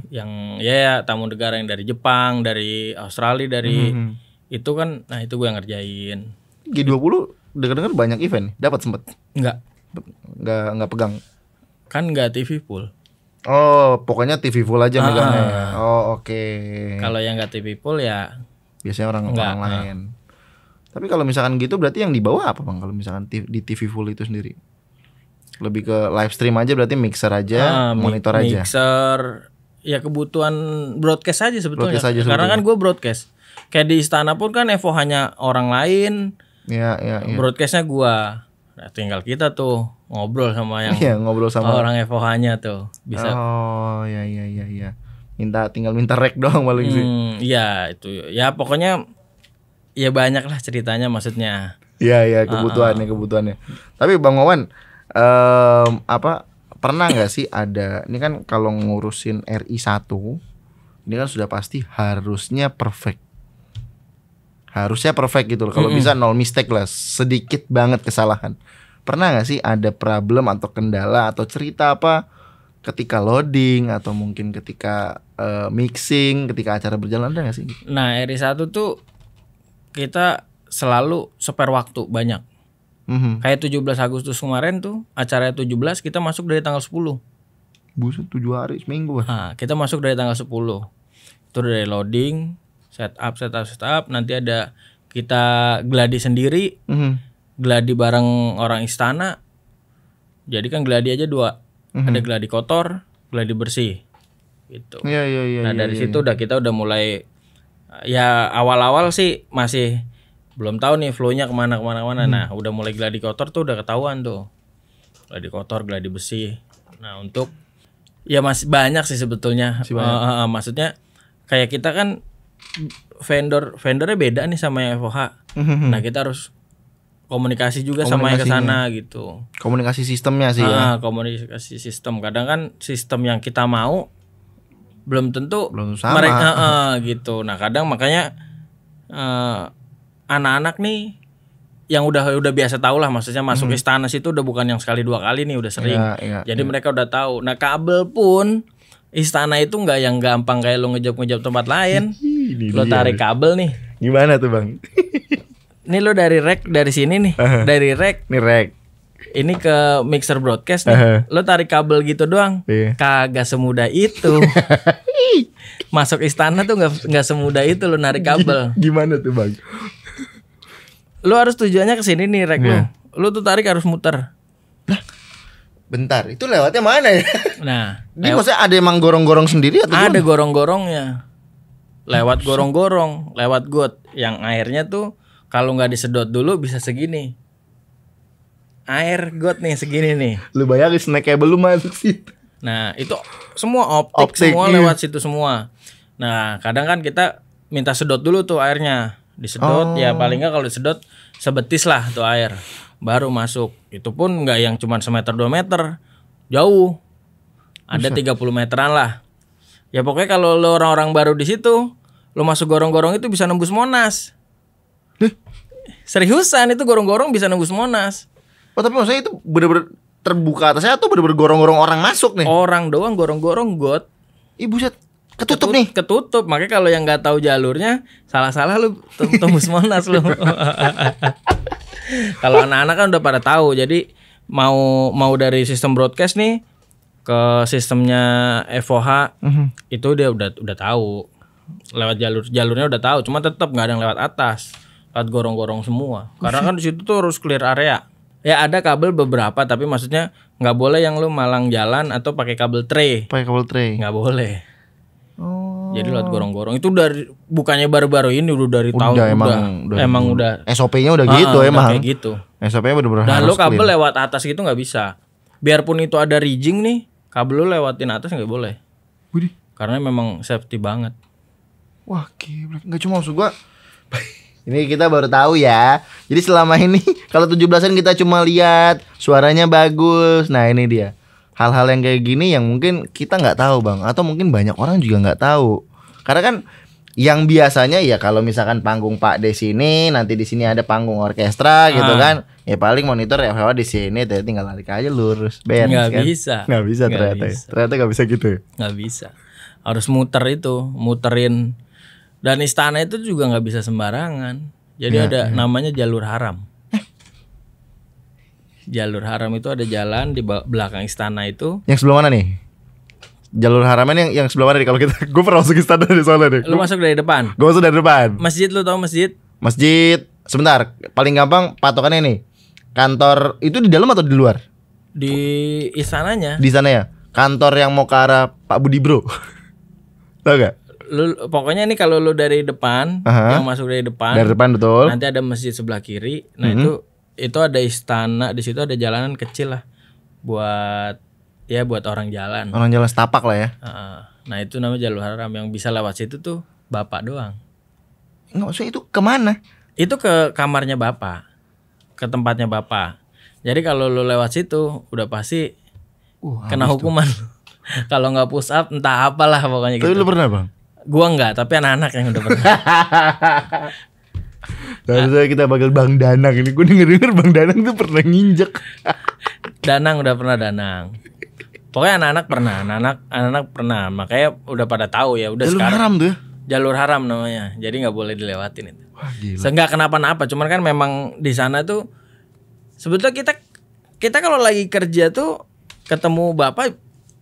yang ya tamu negara yang dari Jepang, dari Australia, dari itu kan, nah itu gue yang ngerjain. G20 dengar-dengar banyak event, dapat sempet? Enggak pegang. Kan enggak TV Pool. Oh, pokoknya TV Full aja megangnya ya. Oh, oke. Kalau yang enggak TV Pool ya biasanya orang lain. Tapi kalau misalkan gitu berarti yang dibawa apa Bang? Kalau misalkan di TV Full itu sendiri? Lebih ke live stream aja berarti, mixer aja, monitor aja. Mixer, ya kebutuhan broadcast aja sebetulnya. Karena kan gue broadcast. Kayak di istana pun kan FOH-nya orang lain. Iya. Broadcastnya gue. Nah, tinggal kita tuh ngobrol sama yang ngobrol sama orang FOH-nya tuh bisa. Oh iya. Tinggal minta rek doang paling sih. Iya itu. Ya pokoknya ya banyak lah ceritanya maksudnya. Iya kebutuhannya. Tapi Bang Wawan pernah nggak sih ada, ini kan kalau ngurusin RI 1 ini kan sudah pasti harusnya perfect. Harusnya perfect gitu loh. Kalau bisa nol mistake lah, sedikit banget kesalahan. Pernah nggak sih ada problem atau kendala atau cerita apa ketika loading atau mungkin ketika mixing, ketika acara berjalan, ada nggak sih? Nah, RI 1 tuh kita selalu spare waktu banyak. Kayak 17 Agustus kemarin tuh acara 17 kita masuk dari tanggal 10. Buset, 7 hari seminggu. Nah, kita masuk dari tanggal 10. Itu dari loading, setup, nanti ada kita gladi sendiri. Gladi bareng orang istana. Jadi kan gladi aja 2. Ada gladi kotor, gladi bersih. Gitu. Iya. Nah, dari situ kita udah mulai, ya awal-awal sih masih belum tahu nih flow-nya kemana. Nah, udah mulai gladi kotor tuh udah ketahuan tuh. Gladi kotor, gladi bersih. Nah, untuk ya masih banyak sih sebetulnya. Maksudnya kayak kita kan vendornya beda nih sama yang FOH. Nah, kita harus komunikasi juga sama yang kesana gitu. Komunikasi sistemnya sih ya. Komunikasi sistem. Kadang kan sistem yang kita mau belum tentu sama. Mereka gitu. Nah, kadang makanya anak-anak nih yang udah biasa tahu lah, maksudnya masuk istana situ udah bukan yang sekali 2 kali nih, udah sering. Jadi mereka udah tahu. Nah, kabel pun istana itu nggak yang gampang kayak lo ngejop tempat lain. Lo tarik kabel nih. Gimana tuh, Bang? Ini lo dari rack dari sini nih. Dari rack. Nih rack. Ini ke mixer broadcast nih. Lo tarik kabel gitu doang. Kagak semudah itu. Masuk istana tuh nggak semudah itu lo narik kabel. Gimana tuh, Bang? Lu harus tujuannya ke sini nih rek lu tuh tarik harus muter. Nah, bentar, itu lewatnya mana ya? Nah, ini maksudnya ada emang gorong-gorong sendiri atau ada gorong-gorongnya. Lewat gorong-gorong, lewat got yang airnya tuh kalau nggak disedot dulu bisa segini. Air got nih segini nih. Lu bayangin snack cable lu masuk situ. Nah, itu semua optik semua lewat situ semua. Nah, kadang kan kita minta sedot dulu tuh airnya. Disedot ya paling nggak kalau disedot sebetis lah tuh air baru masuk. Itu pun nggak yang cuma 1-2 meter, jauh. Ada 30 meteran lah. Ya pokoknya kalau lo orang-orang baru di situ, lo masuk gorong-gorong itu bisa nembus Monas. Seriusan, itu gorong-gorong bisa nembus Monas. Oh, tapi maksudnya itu bener-bener terbuka atasnya atau bener-bener gorong-gorong orang masuk nih? Orang doang gorong-gorong got. Ih, buset. Ketutup nih. Ketutup. Makanya kalau yang nggak tahu jalurnya salah-salah lu tembus Monas lu. Kalau anak-anak kan udah pada tahu. Jadi mau dari sistem broadcast nih ke sistemnya FOH itu dia udah tahu. Lewat jalurnya udah tahu. Cuma tetap nggak ada yang lewat atas. Lewat gorong-gorong semua. Karena kan di situ tuh harus clear area. Ya ada kabel beberapa, tapi maksudnya nggak boleh yang lu malang jalan atau pakai kabel tray. Pakai kabel tray. Nggak boleh. Jadi lewat gorong-gorong itu dari bukannya baru-baru ini udah dari tahun emang udah SOP-nya udah gitu emang. Kayak gitu. SOP-nya bener-bener dan harus. Dan lo kabel lewat atas gitu nggak bisa. Biarpun itu ada rigging nih, kabel lo lewatin atas nggak boleh. Widih. Karena memang safety banget. Wah, gila. Nggak cuma maksud gua. Ini kita baru tahu ya. Jadi selama ini kalau 17-an kita cuma lihat suaranya bagus. Nah, ini dia. Hal-hal yang kayak gini yang mungkin kita nggak tahu, Bang, atau mungkin banyak orang juga nggak tahu. Karena kan yang biasanya ya kalau misalkan panggung Pak De sini, nanti di sini ada panggung orkestra gitu kan. Ya paling monitor ya di sini, tinggal tarik aja lurus. Nggak kan? bisa. Nggak bisa ternyata. Ternyata nggak bisa gitu. Nggak bisa. Harus muterin. Dan istana itu juga nggak bisa sembarangan. Jadi ada namanya jalur haram. Jalur haram itu ada jalan di belakang istana itu. Yang sebelah mana nih? Jalur haramnya yang sebelah mana nih? Kalau kita, gue pernah masuk istana di sana nih. Lu masuk dari depan. Gue masuk dari depan. Masjid, lu tahu masjid? Masjid. Sebentar, paling gampang patokannya nih. Kantor itu di dalam atau di luar? Di istananya. Di sana ya. Kantor yang mau ke arah Pak Budi Bro. Tahu gak? Lu pokoknya nih kalau lu dari depan, yang masuk dari depan. Dari depan betul. Nanti ada masjid sebelah kiri. Nah, itu ada istana, di situ ada jalanan kecil lah buat orang jalan. Orang jalan setapak lah ya. Nah, itu namanya jalur haram. Yang bisa lewat situ tuh bapak doang. Nggak, maksudnya itu kemana? Itu ke kamarnya bapak, ke tempatnya bapak. Jadi kalau lu lewat situ udah pasti kena hukuman. Kalau nggak push up entah apalah pokoknya gitu. Tapi lu pernah bang? Gua enggak, tapi anak-anak yang udah pernah. Terus kita bakal Bang Danang ini. Gue denger Bang Danang tuh pernah nginjek. Danang udah pernah Danang. Pokoknya anak-anak pernah. Makanya udah pada tahu ya. Udah jalur sekarang haram tuh ya? Jalur haram namanya. Jadi nggak boleh dilewatin itu. Wah gila. Seenggak kenapa-napa. Cuman kan memang di sana tuh sebetulnya kita kalau lagi kerja tuh ketemu bapak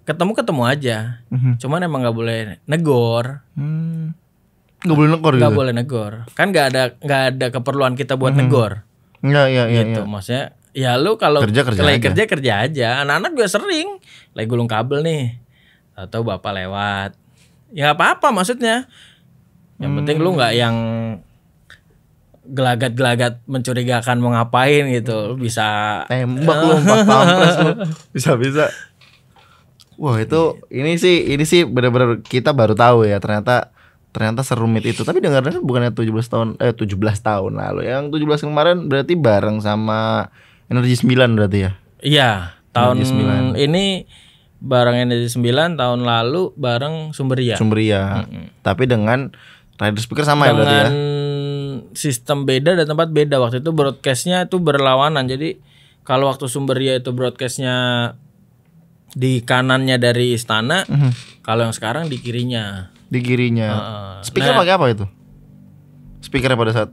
ketemu aja. Cuman emang nggak boleh negor. Nggak boleh negor gitu. Nggak boleh negor. Kan nggak ada keperluan kita buat negor. Iya. Gitu. Maksudnya ya lu kalau kerja aja. Anak-anak juga sering lagi gulung kabel nih. Atau bapak lewat. Ya nggak apa-apa maksudnya. Yang penting lu nggak yang gelagat-gelagat mencurigakan mau ngapain gitu. Lu bisa tembak lu, pampres lu. Bisa. Wah itu ini sih benar-benar kita baru tahu ya ternyata serumit itu. Tapi dengar-dengar bukannya 17 tahun lalu. Yang 17 kemarin berarti bareng sama Energi 9 berarti ya? Iya, tahun ini bareng Energi 9, tahun lalu bareng Sumberia. Tapi dengan rider speaker sama ya berarti ya? Dengan sistem beda dan tempat beda. Waktu itu broadcastnya itu berlawanan. Jadi kalau waktu Sumberia itu broadcastnya di kanannya dari istana, kalau yang sekarang di kirinya. Speaker pakai apa itu? Speakernya pada saat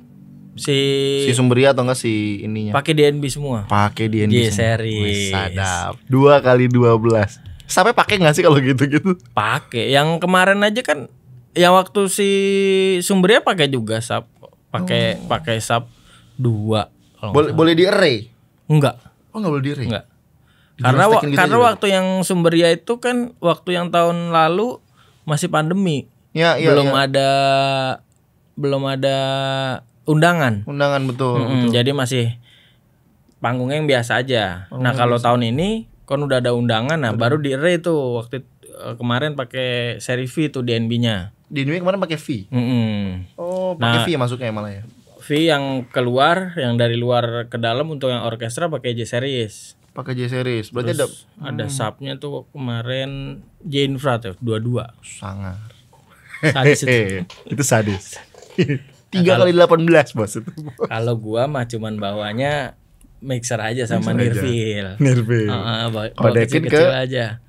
si Sumberia atau enggak si ininya? Pakai DNB semua. Pakai DNB series. Sadap. 2x12. Sampai pakai nggak sih kalau gitu-gitu? Pakai. Yang kemarin aja kan, yang waktu si Sumberia pakai juga sub. Pakai sub 2. Boleh di array? Enggak. Oh nggak boleh di array? Enggak. Karena waktu yang Sumberia itu kan waktu yang tahun lalu masih pandemi. Belum ada undangan. Betul. Jadi masih panggungnya yang biasa aja. Kalau tahun ini kan udah ada undangan, baru di array tuh waktu kemarin pakai seri V tuh DNB-nya. DNB kemarin pakai V. Oh, pakai V masuknya malah ya. V yang keluar, yang dari luar ke dalam untuk yang orkestra pakai J series. Berarti ada subnya tuh kemarin J Infra tuh 22. Sangar. Sadis itu. Itu sadis. 3x18 bos itu. Kalau gua mah cuman bawanya mixer aja sama Nirvil. Konekin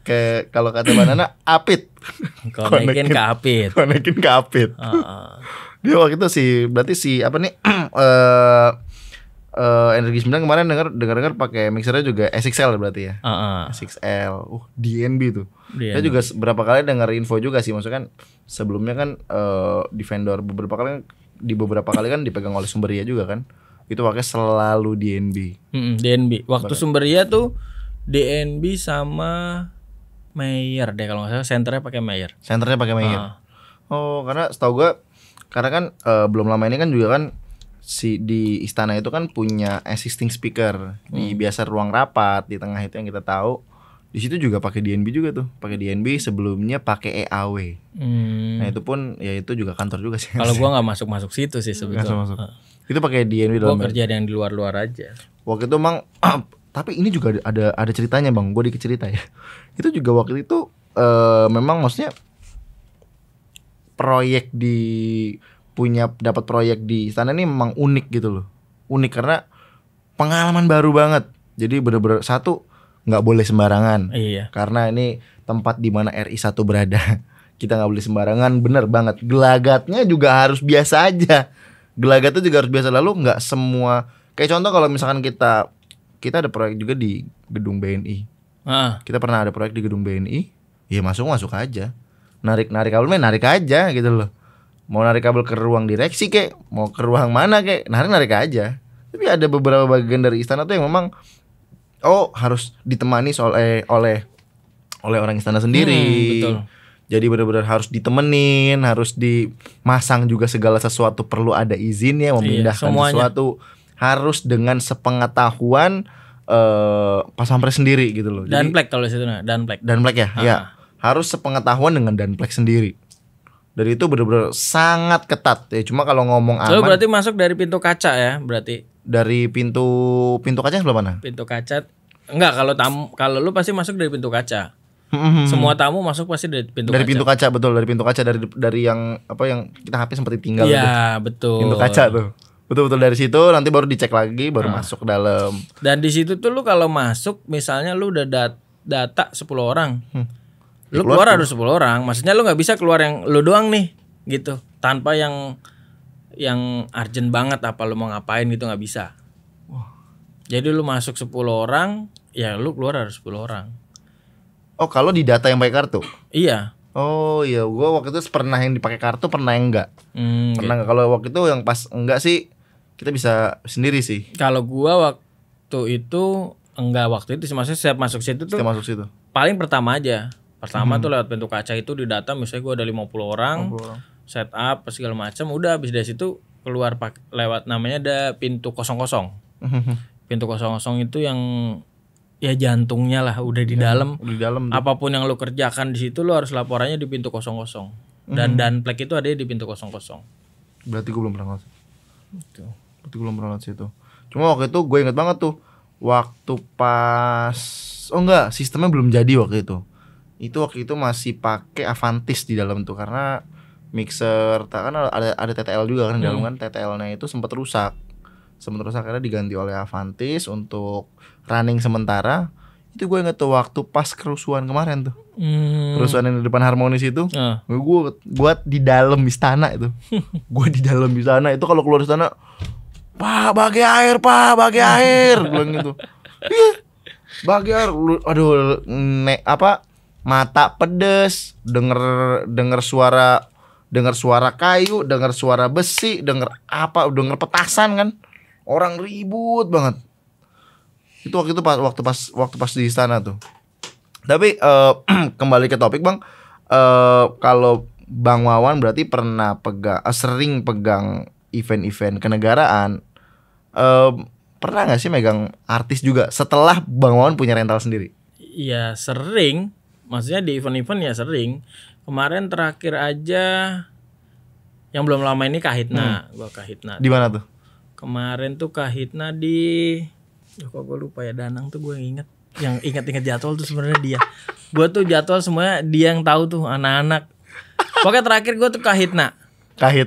ke kalau kata Banana apit. Konekin ke apit. Dia waktu itu berarti apa nih Energi 9 kemarin dengar pakai mixernya juga SXL berarti ya. SXL. DNB tuh. Saya juga beberapa kali dengar info juga sih, maksudnya kan sebelumnya kan di vendor beberapa kali kan dipegang oleh Sumberia juga kan. Itu pakai selalu DNB. DNB. Waktu Sumberia tuh DNB sama Mayer deh kalau nggak salah, senternya pakai Mayer. Oh, karena setahu gue karena kan belum lama ini kan juga kan di istana itu kan punya existing speaker di biasa ruang rapat di tengah itu yang kita tahu. Di situ juga pakai DNB juga tuh. Pakai DNB sebelumnya pakai EAW. Nah, itu pun ya itu juga kantor juga sih. Kalau gua enggak masuk situ sih sebetulnya. Itu pakai DNB dalam. Gua kerja yang di luar-luar aja. Waktu itu emang tapi ini juga ada ceritanya, Bang. Gua dikit cerita ya. Itu juga waktu itu memang maksudnya dapat proyek di istana ini memang unik gitu loh. Unik karena pengalaman baru banget. Jadi bener-bener satu nggak boleh sembarangan. Iya. Karena ini tempat di mana RI 1 berada. Kita nggak boleh sembarangan, bener banget. Gelagatnya juga harus biasa aja. Gelagatnya juga harus biasa. Lalu nggak semua. Kayak contoh kalau misalkan kita ada proyek juga di gedung BNI. Kita pernah ada proyek di gedung BNI. Ya masuk aja. Narik kabel narik aja gitu loh. Mau narik kabel ke ruang direksi kek, mau ke ruang mana kek, narik aja. Tapi ada beberapa bagian dari istana tuh yang memang harus ditemani oleh orang istana sendiri. Betul. Jadi benar-benar harus ditemenin, harus dimasang juga segala sesuatu perlu ada izinnya, memindahkan sesuatu harus dengan sepengetahuan pas pampres sendiri gitu loh. Danplek kalau situ Danplek ya. Ya. Harus sepengetahuan dengan Danplek sendiri. Dari itu benar-benar sangat ketat ya. Cuma kalau ngomong aman. So, berarti masuk dari pintu kaca ya, berarti. Dari pintu kaca sebelah mana? Pintu kaca Enggak, kalau lu pasti masuk dari pintu kaca. Semua tamu masuk pasti dari pintu kaca. Dari pintu kaca, betul, dari pintu kaca, dari yang apa yang kita HP sempat tinggal itu. Iya, betul. Pintu kaca tuh. Betul dari situ nanti baru dicek lagi baru masuk ke dalam. Dan di situ tuh lu kalau masuk misalnya lu udah data 10 orang. Lu keluar harus 10 orang. Maksudnya lu enggak bisa keluar yang lu doang nih gitu. Tanpa yang urgent banget apa lu mau ngapain gitu enggak bisa. Jadi lu masuk 10 orang, ya lu keluar harus 10 orang. Oh, kalau di data yang pakai kartu? Iya. Oh iya, gua waktu itu pernah yang dipakai kartu, pernah yang enggak. Pernah enggak. Kalau waktu itu yang pas enggak sih, kita bisa sendiri sih. Kalau gua waktu itu enggak, waktu itu maksudnya siap masuk situ tuh. Masuk situ. Paling pertama aja. Pertama tuh lewat pintu kaca itu di data misalnya gua ada 50 orang. Setup segala macam, udah habis dari situ keluar lewat namanya ada pintu 00. Pintu 00 itu yang ya jantungnya lah udah di dalam. Di dalam. Apapun yang lu kerjakan di situ lu harus laporannya di pintu 00. Dan plek itu ada di pintu 00. Berarti gue belum pernah ngeliat. Berarti gue belum pernah ngeliat situ. Cuma waktu itu gue inget banget tuh. Waktu pas sistemnya belum jadi waktu itu. Waktu itu masih pakai Avantis di dalam tuh karena mixer kan ada TTL juga kan di dalam kan. TTL-nya itu sempat rusak karena diganti oleh Avantis untuk running sementara. Itu gue inget tuh waktu pas kerusuhan kemarin tuh. Kerusuhan yang di depan Harmonis itu. Gue di dalam istana itu. Gue di dalam istana itu kalau keluar istana, Pak bagi air bilang gitu. Bagi air. Aduh, mata pedes, denger suara kayu, denger suara besi, denger petasan kan. Orang ribut banget. Itu waktu pas di istana tuh. Tapi kembali ke topik Bang. Kalau Bang Wawan berarti pernah sering pegang event-event kenegaraan. Pernah nggak sih megang artis juga setelah Bang Wawan punya rental sendiri? Iya sering. Maksudnya di event-event ya sering. Kemarin terakhir aja yang belum lama ini Kahitna. Gua Kahitna. Di mana tuh? Kemarin tuh Kahitna di kok gue lupa ya, Danang tuh gue inget. Yang inget jadwal tuh sebenarnya dia. Gue tuh jadwal semuanya dia yang tahu tuh, anak-anak. Pokoknya terakhir gue tuh Kahitna. Okay.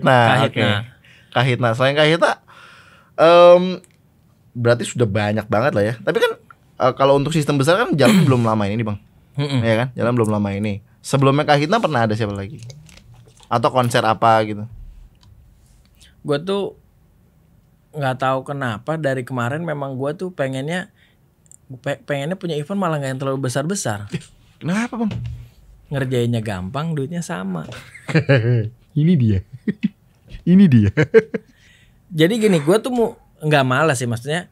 Kahitna. Selain Kahitna berarti sudah banyak banget lah ya. Tapi kan kalau untuk sistem besar kan jalan belum lama ini Bang. Ya kan? Jalan belum lama ini. Sebelumnya Kahitna pernah ada siapa lagi? Atau konser apa gitu? Gue tuh nggak tahu kenapa dari kemarin memang gue tuh pengennya punya event malah nggak yang terlalu besar. Kenapa Bang? Ngerjainnya gampang, duitnya sama. Ini dia. Jadi gini, gue tuh nggak malas sih, maksudnya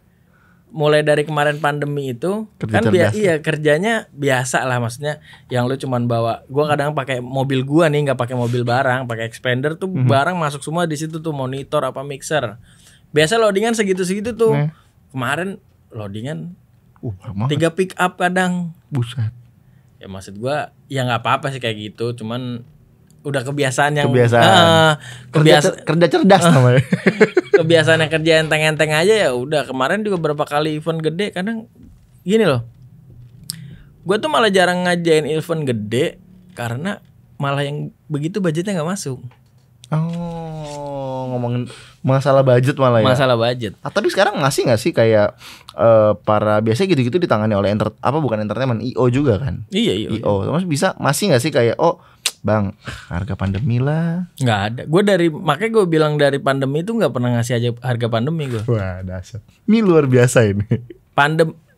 mulai dari kemarin pandemi itu kerjanya biasa lah, maksudnya yang lu cuman bawa, gue kadang pakai mobil gue nih, nggak pakai mobil barang, pakai expander tuh barang masuk semua di situ tuh, monitor apa mixer. Biasa loadingan segitu tuh. Kemarin loadingan 3 pick up kadang. Buset. Ya maksud gua ya nggak apa-apa sih kayak gitu, cuman udah kebiasaan yang kerja cerdas namanya. Kebiasaan yang kerja enteng-enteng aja ya udah. Kemarin juga beberapa kali event gede, kadang gini loh. Gua tuh malah jarang ngajain event gede karena malah yang begitu budgetnya nggak masuk. Ngomongin masalah budget malah ya. Masalah budget. Tapi sekarang ngasih nggak sih kayak para biasanya gitu-gitu ditangani oleh bukan entertainment, IO juga kan? Iya. IO. Masih nggak sih kayak Bang, harga pandemi lah. Nggak ada. Makanya gue bilang dari pandemi itu nggak pernah ngasih aja harga pandemi gue. Wah dasar. Ini luar biasa ini.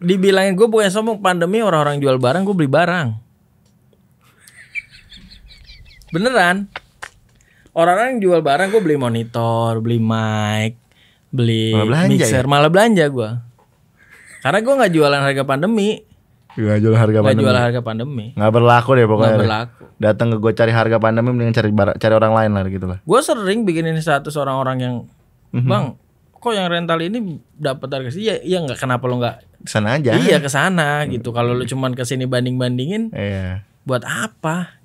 Dibilangin gue bukan sombong, pandemi orang-orang jual barang gue beli barang. Beneran. Orang-orang jual barang gue beli monitor, beli mic, beli mixer, malah belanja gue. Karena gue nggak jualan harga pandemi. Nggak jual harga pandemi. Nggak berlaku deh pokoknya. Nggak berlaku. Datang ke gue cari harga pandemi mendingan cari orang lain lah gitu lah. Gue sering bikinin status orang-orang yang Bang, kok yang rental ini dapat harga sih? Iya nggak, kenapa lo nggak kesana aja? Iya kesana gitu. Kalau lo cuman kesini banding-bandingin, buat apa?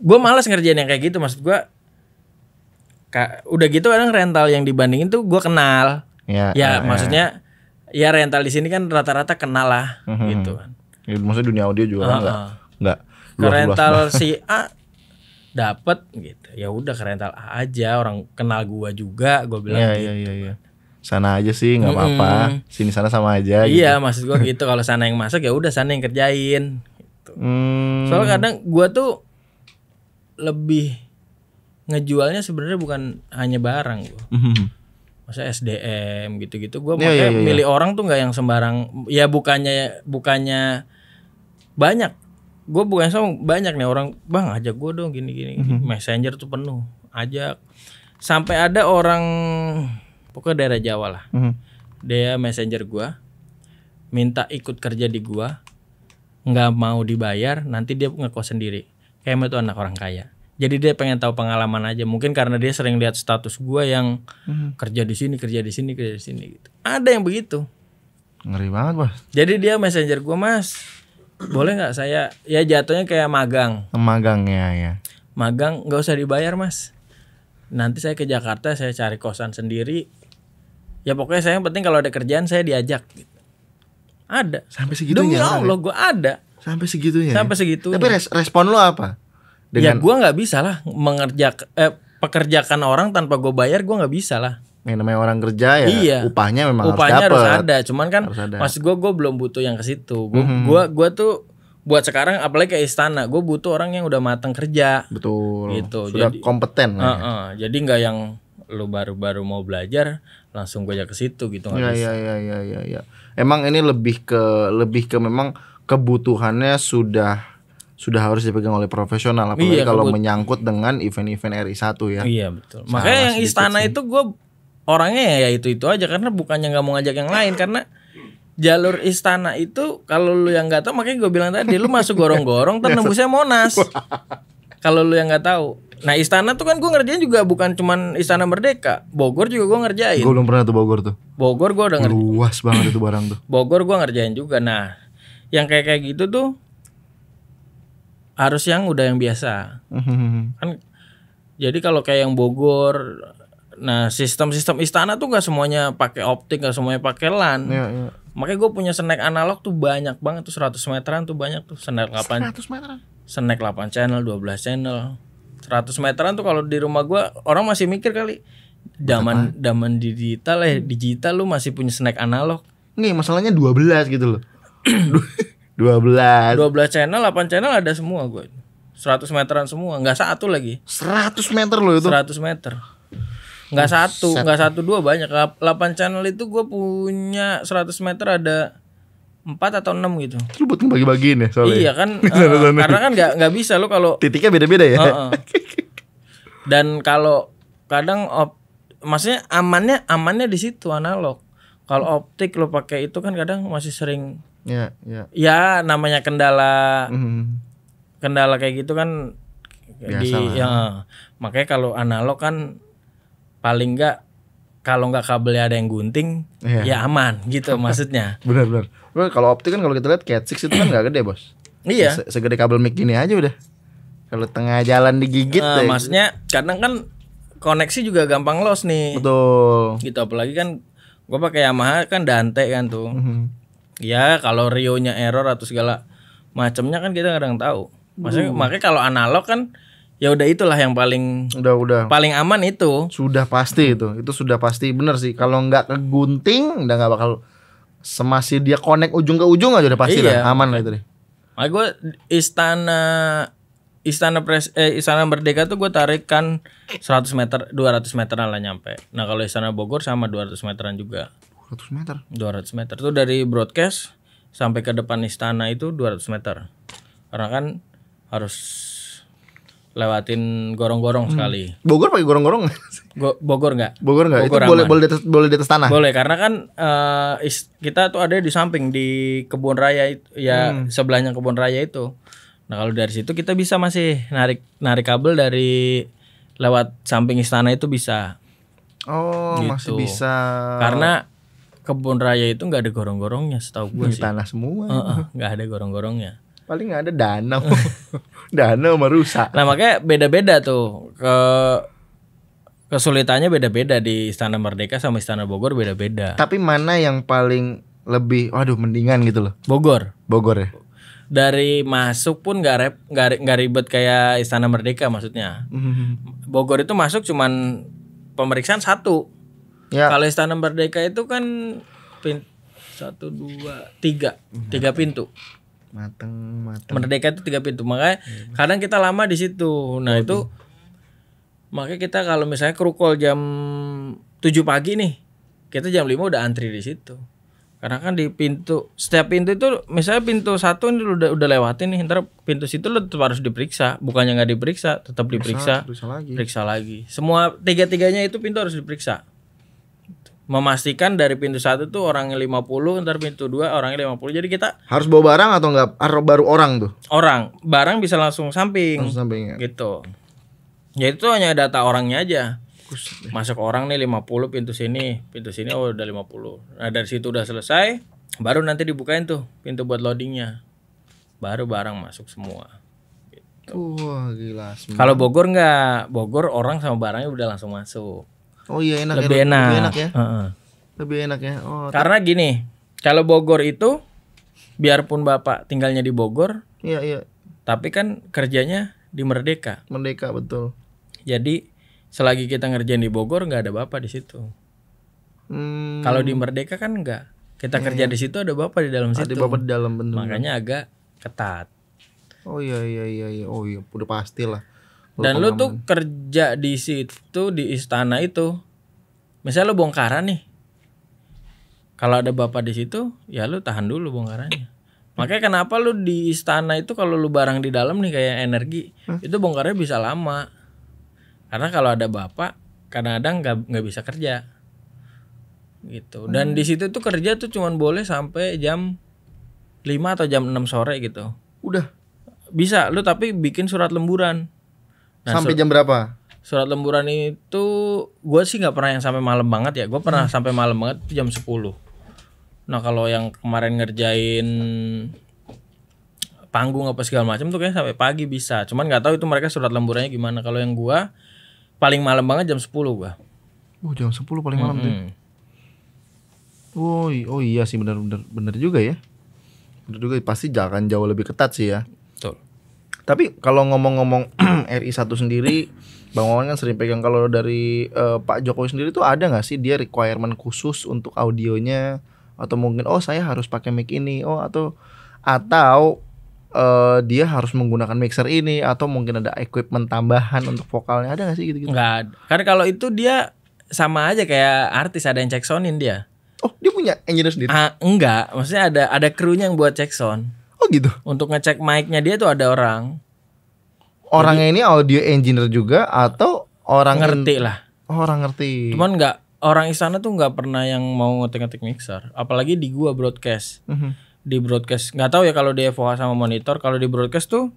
Gue malas ngerjain yang kayak gitu, maksud gue. Udah gitu kadang rental yang dibandingin tuh gue kenal. Ya maksudnya Ya rental di sini kan rata-rata kenal lah gitu kan. Ya, maksudnya dunia audio juga kan enggak ke rental si A dapat gitu. Ya udah ke rental A aja, orang kenal gua juga, gua bilang gitu. Iya. Sana aja sih nggak apa-apa, sini sana sama aja. Iya, gitu. Maksud gua gitu. Kalau sana yang masak ya udah sana yang kerjain. Gitu. Soalnya kadang gua tuh lebih ngejualnya sebenarnya bukan hanya barang gua. Masa SDM gitu-gitu. Gua makanya milih orang tuh nggak yang sembarang. Ya bukannya banyak. Gue bukan sama banyak nih orang, bang ajak gue dong gini-gini. Messenger tuh penuh, ajak. Sampai ada orang pokoknya daerah Jawa lah, dia messenger gue, minta ikut kerja di gue, nggak mau dibayar, nanti dia ngekos sendiri. Kayaknya itu anak orang kaya. Jadi dia pengen tahu pengalaman aja. Mungkin karena dia sering lihat status gue yang kerja di sini gitu. Ada yang begitu. Ngeri banget bos. Jadi dia messenger gue, mas, boleh nggak saya ya jatuhnya kayak magang ya. Magang nggak usah dibayar mas. Nanti saya ke Jakarta, saya cari kosan sendiri. Ya pokoknya saya yang penting kalau ada kerjaan saya diajak. Gitu. Ada. Sampai segitunya. Demi Allah gue ada. Sampai segitunya. Sampai segitunya. Tapi respon lo apa? Ya gue nggak bisa lah pekerjakan orang tanpa gue bayar, gue nggak bisa lah. Yang namanya orang kerja ya, iya. Upahnya memang harus ada. Cuman kan maksud gue belum butuh yang ke situ. Gue tuh buat sekarang apalagi kayak Istana, gue butuh orang yang udah matang kerja. Betul. Gitu. Sudah jadi, kompeten. Jadi nggak yang lu baru mau belajar langsung gue ajak ke situ gitu. Iya. Emang ini lebih ke memang kebutuhannya sudah harus dipegang oleh profesional, apalagi kalau menyangkut dengan event-event RI1 ya. Iya betul. Makanya yang Istana sih. Itu gue orangnya ya itu aja, karena bukannya nggak mau ngajak yang lain, karena jalur Istana itu kalau lu yang nggak tahu, makanya gue bilang tadi lu masuk gorong-gorong nembusnya Monas. Kalau lu yang nggak tahu. Nah Istana tuh kan gue ngerjain juga bukan cuman Istana Merdeka, Bogor juga gue ngerjain. Gue belum pernah tuh Bogor tuh. Bogor gue udah ngerjain. Luas banget itu barang tuh. Bogor gue ngerjain juga. Nah yang kayak gitu tuh harus yang udah yang biasa. Kan jadi kalau kayak yang Bogor, nah sistem Istana tuh nggak semuanya pakai optik, nggak semuanya pakai LAN. Iya. Makanya gue punya snack analog tuh banyak banget tuh, 100 meteran tuh banyak tuh, snack 8 channel, 12 channel. 100 meteran tuh kalau di rumah gue orang masih mikir kali zaman digital lu masih punya snack analog. Nih masalahnya 12 gitu loh. 12 channel, 8 channel ada semua gue. 100 meteran semua, enggak satu lagi. 100 meter loh itu. 100 meter. Enggak satu, dua banyak. 8 channel itu gue punya 100 meter ada 4 atau 6 gitu. Lu buat ngebagi-bagiin ya soalnya. Iya kan, karena kan enggak bisa lo kalau titiknya beda-beda ya. Dan kalau kadang maksudnya amannya di situ analog. Kalau optik lo pakai itu kan kadang masih sering ya namanya kendala kayak gitu kan. Makanya kalau analog kan paling enggak kalau nggak kabelnya ada yang gunting ya aman gitu maksudnya. Benar. Kalau optik kan kalau kita lihat Cat 6 itu kan nggak gede bos. Iya. Segede kabel mic gini aja udah. Kalau tengah jalan digigit maksudnya kadang kan koneksi juga gampang loss nih. Betul. Gitu apalagi kan gue pakai Yamaha kan Dante kan tuh. Ya kalau Rio-nya error atau segala macamnya kan kita kadang tahu. Makanya kalau analog kan ya udah itulah yang paling paling aman itu. Sudah pasti itu sudah pasti bener sih. Kalau nggak kegunting udah nggak bakal semasi dia connect ujung ke ujung aja udah pasti lah aman lah itu deh. Makanya gue Istana Merdeka tuh gue tarikan 100 meter, 200 meteran lah nyampe. Nah kalau Istana Bogor sama 200 meteran juga. 200 meter tuh dari broadcast sampai ke depan istana itu 200 meter. Karena kan harus lewatin gorong-gorong sekali. Bogor pakai gorong-gorong? Bogor enggak? Itu boleh di atas tanah. Boleh karena kan kita tuh ada di samping di kebun raya sebelahnya kebun raya itu. Nah kalau dari situ kita bisa masih narik kabel dari lewat samping istana itu bisa. Oh gitu. Masih bisa. Karena kebun raya itu nggak ada gorong-gorongnya setahu gue sih. Tanah semua. Nggak ada gorong-gorongnya. Paling nggak ada danau. Danau sama rusak. Nah makanya beda-beda tuh kesulitannya beda-beda di Istana Merdeka sama Istana Bogor beda-beda. Tapi mana yang paling lebih, waduh mendingan gitu loh? Bogor ya. Dari masuk pun nggak ribet kayak Istana Merdeka maksudnya. Bogor itu masuk cuman pemeriksaan 1. Ya. Kalau Istana Merdeka itu kan 1, 2, 3 pintu. Mateng. Merdeka itu 3 pintu. Makanya kadang kita lama di situ. Nah, itu makanya kita kalau misalnya kerukol jam 7 pagi nih, kita jam 5 udah antri di situ. Karena kan di setiap pintu itu misalnya pintu 1 ini udah lewatin nih, ntar pintu situ lu tetap harus diperiksa, bukannya nggak diperiksa, tetap diperiksa, periksa lagi. Semua 3-3-nya itu pintu harus diperiksa. Memastikan dari pintu 1 tuh orangnya 50, ntar pintu 2 orangnya 50. Jadi kita harus bawa barang atau enggak? Baru orang tuh? Barang bisa langsung samping. Ya. Gitu. Ya itu hanya data orangnya aja. Masuk orang nih 50 pintu sini udah 50. Nah dari situ udah selesai, baru nanti dibukain tuh pintu buat loadingnya. Baru barang masuk semua. Gitu. Wah gila. Kalau Bogor enggak, Bogor orang sama barangnya udah langsung masuk. Oh iya enak. Lebih enak ya. Lebih enak ya. Oh. Karena gini, kalau Bogor itu biarpun Bapak tinggalnya di Bogor, iya. Tapi kan kerjanya di Merdeka. Merdeka betul. Jadi selagi kita ngerjain di Bogor nggak ada Bapak di situ. Kalau di Merdeka kan enggak. Kita kerja di situ ada Bapak di dalam situ. Ada Bapak di dalam bener. Makanya agak ketat. Oh iya. Oh iya, udah pastilah. Dan lu tuh kerja di situ di istana itu. Misalnya lu bongkaran nih. Kalau ada Bapak di situ, ya lu tahan dulu bongkarannya. Makanya kenapa lu di istana itu kalau lu barang di dalam nih kayak energi, itu bongkarnya bisa lama. Karena kalau ada Bapak, kadang-kadang nggak bisa kerja, gitu. Dan di situ tuh kerja tuh cuman boleh sampai jam 5 atau jam 6 sore gitu. Udah bisa, lu tapi bikin surat lemburan. Nah, sampai jam berapa? Surat lemburan itu, gue sih nggak pernah yang sampai malam banget ya. Gue pernah sampai malam banget jam 10. Nah kalau yang kemarin ngerjain panggung apa segala macam tuh kayaknya sampai pagi bisa. Cuman nggak tahu itu mereka surat lemburannya gimana. Kalau yang gue paling malam banget jam 10 gua. Oh, jam 10 paling malam tuh. Oh iya sih benar juga ya. Benar juga pasti jangan jauh lebih ketat sih ya. Betul. Tapi kalau ngomong-ngomong RI 1 sendiri, Bang Wawan kan sering pegang, kalau dari Pak Jokowi sendiri tuh ada enggak sih dia requirement khusus untuk audionya, atau mungkin saya harus pakai mic ini, atau dia harus menggunakan mixer ini, atau mungkin ada equipment tambahan untuk vokalnya, ada nggak sih gitu-gitu? Nggak ada. Karena kalau itu dia sama aja kayak artis, ada yang check soundin dia. Oh dia punya engineer sendiri? Enggak, maksudnya ada krunya yang buat check sound. Oh gitu. Untuk ngecek mic-nya dia tuh ada orang. Orangnya ini audio engineer juga atau orang ngerti lah? Orang ngerti. Cuman orang istana tuh nggak pernah yang mau ngetik-ngetik mixer, apalagi di gua broadcast. Di broadcast nggak tahu ya kalau di FOH sama monitor. Kalau di broadcast tuh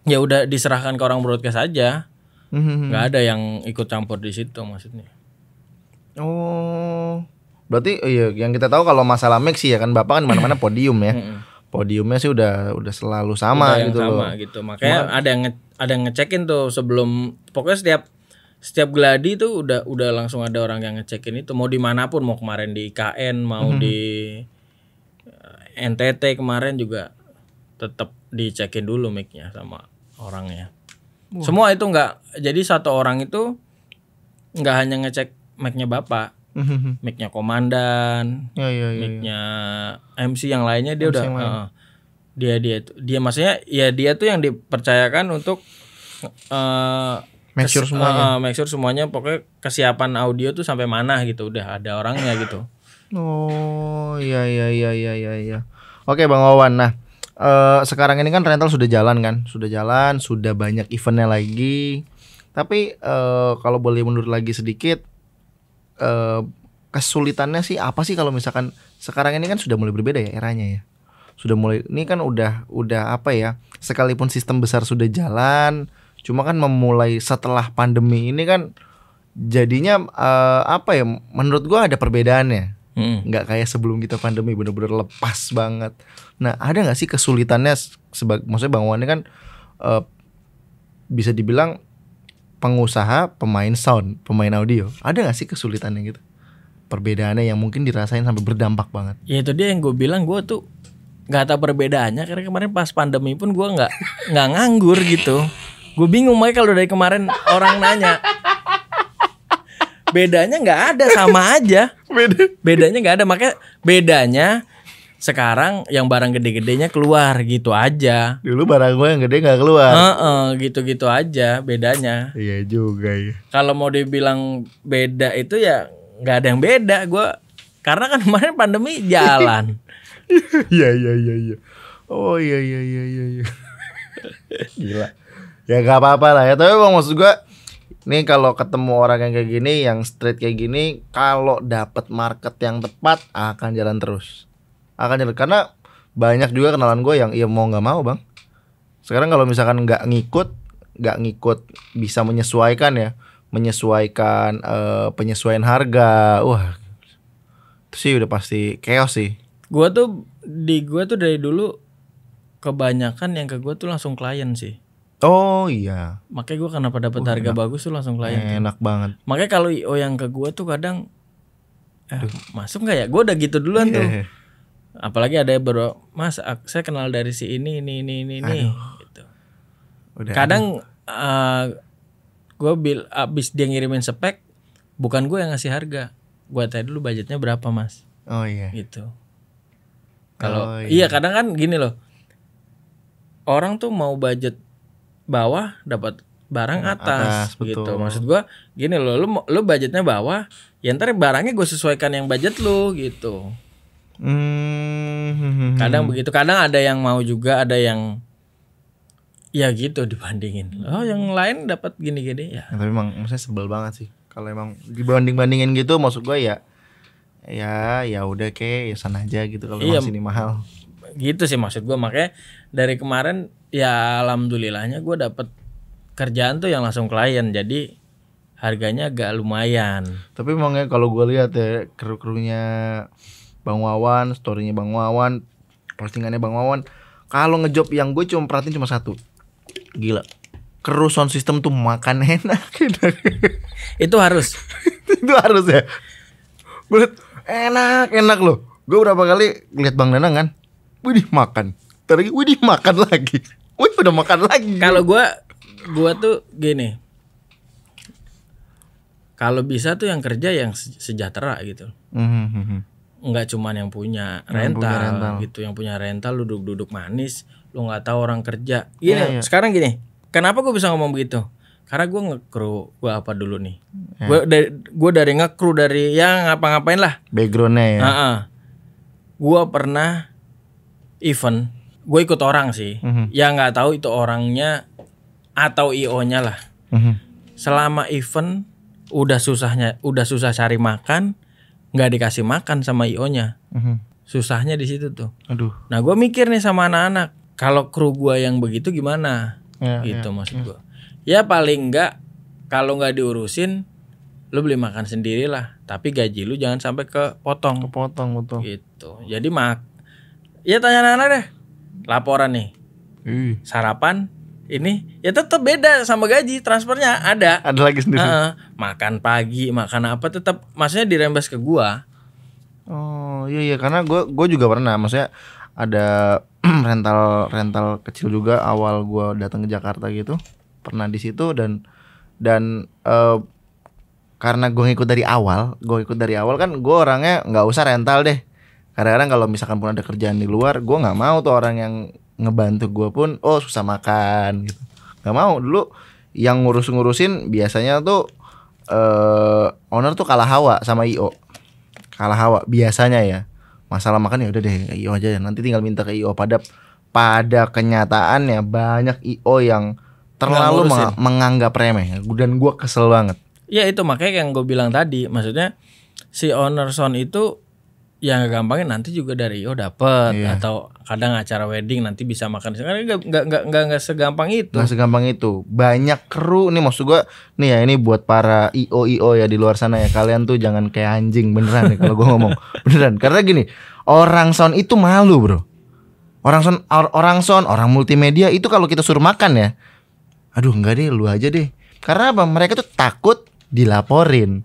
ya udah diserahkan ke orang broadcast aja, nggak ada yang ikut campur di situ maksudnya. Oh berarti iya, yang kita tahu kalau masalah mix sih ya kan Bapak kan mana-mana podium ya. Podiumnya sih udah selalu sama udah gitu sama loh. Gitu. Makanya ada yang ngecekin tuh sebelum, pokoknya setiap gladi tuh udah langsung ada orang yang ngecekin itu, mau dimanapun, mau kemarin di IKN, mau di NTT kemarin juga tetap dicekin dulu mic-nya sama orangnya. Semua itu nggak, jadi satu orang itu nggak hanya ngecek mic-nya Bapak, mic-nya komandan, mic-nya MC yang lainnya dia udah dia maksudnya ya dia tuh yang dipercayakan untuk make sure semuanya, pokoknya kesiapan audio tuh sampai mana gitu, udah ada orangnya gitu. Oh iya. Oke Bang Wawan, nah sekarang ini kan rental sudah jalan kan, sudah banyak eventnya lagi. Tapi kalau boleh mundur lagi sedikit, kesulitannya sih apa sih kalau misalkan sekarang ini kan sudah mulai berbeda ya eranya ya. Sudah mulai, ini kan udah apa ya, sekalipun sistem besar sudah jalan, cuma kan memulai setelah pandemi ini kan jadinya apa ya, menurut gua ada perbedaannya. Nggak kayak sebelum kita pandemi bener-bener lepas banget. Nah ada nggak sih kesulitannya maksudnya Bang Wawan ini kan bisa dibilang pengusaha, pemain sound, pemain audio, ada gak sih kesulitannya gitu? Perbedaannya yang mungkin dirasain sampai berdampak banget. Ya itu dia yang gue bilang, gue tuh nggak tahu perbedaannya karena kemarin pas pandemi pun gue nggak nganggur gitu. Gue bingung makanya kalau dari kemarin orang nanya bedanya nggak ada, sama aja. Bedanya nggak ada, makanya bedanya sekarang yang barang gede-gedenya keluar gitu aja. Dulu barang gue yang gede nggak keluar. Gitu-gitu aja bedanya. Iya juga ya. Kalau mau dibilang beda itu ya nggak ada yang beda. Gue karena kan kemarin pandemi jalan. Iya. Oh iya. Gila. Ya gak apa-apa lah ya. Tapi bang maksud gue, nih kalau ketemu orang yang kayak gini, yang straight kayak gini, kalau dapet market yang tepat akan jalan terus. Akan jalan, karena banyak juga kenalan gue yang ya mau nggak mau bang. Sekarang kalau misalkan nggak ngikut bisa menyesuaikan ya, penyesuaian harga, wah itu sih udah pasti chaos sih. Gue tuh dari dulu kebanyakan yang ke gue tuh langsung klien sih. Oh iya. Makanya gue kenapa dapat harga bagus tuh langsung klien. Enak banget. Makanya kalau IO yang ke gue tuh kadang masuk nggak ya? Gue udah gitu duluan tuh. Apalagi ada bro, mas saya kenal dari si ini gitu. Kadang gue abis dia ngirimin spek, bukan gue yang ngasih harga, gue tanya dulu budgetnya berapa mas. Oh iya. Gitu. Kalau iya kadang kan gini loh, orang tuh mau budget bawah dapat barang atas gitu. Betul. Maksud gue gini loh, lu budgetnya bawah, ya ntar barangnya gue sesuaikan yang budget lu gitu. Kadang begitu, kadang ada yang mau juga, ada yang ya gitu dibandingin. Oh yang lain dapat gini-gini ya. Tapi emang maksudnya sebel banget sih kalau emang dibanding-bandingin gitu. Maksud gue ya udah kayak ya sana aja gitu kalau sini mahal. Gitu sih maksud gue. Makanya dari kemarin ya alhamdulillahnya gue dapet kerjaan tuh yang langsung klien, jadi harganya agak lumayan. Tapi emangnya kalau gue lihat ya kru-krunya Bang Wawan, storynya Bang Wawan, postingannya Bang Wawan, kalau ngejob yang gue cuma perhatiin cuma satu, gila, kru sound system tuh makan enak. Itu harus. Itu harus ya. Bener, enak loh. Gue berapa kali lihat Bang Danang kan, widih makan, terus widih makan lagi, wih udah makan lagi. Kalau gue tuh gini, kalau bisa tuh yang kerja yang sejahtera gitu. Nggak cuman yang punya rental gitu, yang punya rental lu duduk manis, lu nggak tahu orang kerja. Gini, sekarang gini, kenapa gue bisa ngomong begitu? Karena gue ngekru, gue apa dulu nih? Gue dari ngekru, dari yang ngapa-ngapain lah. Backgroundnya ya. Gue pernah event, gue ikut orang sih, yang nggak tahu itu orangnya atau IO-nya lah. Selama event udah susah cari makan, nggak dikasih makan sama IO-nya. Susahnya di situ tuh. Aduh. Nah gue mikir nih sama anak-anak, kalau kru gue yang begitu gimana? Gitu maksud gue. Ya paling nggak kalau nggak diurusin, lu beli makan sendiri lah. Tapi gaji lu jangan sampai kepotong betul. Gitu. Jadi ya tanya anak-anak deh. Laporan nih. Sarapan ini ya tetap beda sama gaji, transfernya ada lagi sendiri. Makan pagi, makan apa tetap maksudnya dirembes ke gua. Oh iya karena gua juga pernah, maksudnya ada rental kecil juga awal gua datang ke Jakarta gitu, pernah di situ dan karena gue ngikut dari awal kan, gue orangnya nggak usah rental deh. Kadang-kadang kalau misalkan pun ada kerjaan di luar, gue nggak mau tuh orang yang ngebantu gue pun susah makan gitu, nggak mau. Dulu yang ngurusin biasanya tuh owner tuh kalah hawa sama IO, biasanya ya. Masalah makan ya udah deh IO aja, nanti tinggal minta ke IO. Pada kenyataannya banyak IO yang terlalu menganggap remeh, dan gue kesel banget. Ya itu makanya yang gue bilang tadi, maksudnya si owner sound itu yang gampangnya nanti juga dari IO dapet, atau kadang acara wedding nanti bisa makan. Sekarang nggak segampang itu. Nggak segampang itu. Banyak kru nih, maksud gue nih ya, ini buat para IO ya di luar sana ya, kalian tuh jangan kayak anjing beneran nih kalau gue ngomong beneran. Karena gini, orang sound itu malu bro. Orang multimedia itu kalau kita suruh makan ya, aduh enggak deh, lu aja deh. Karena apa? Mereka tuh takut dilaporin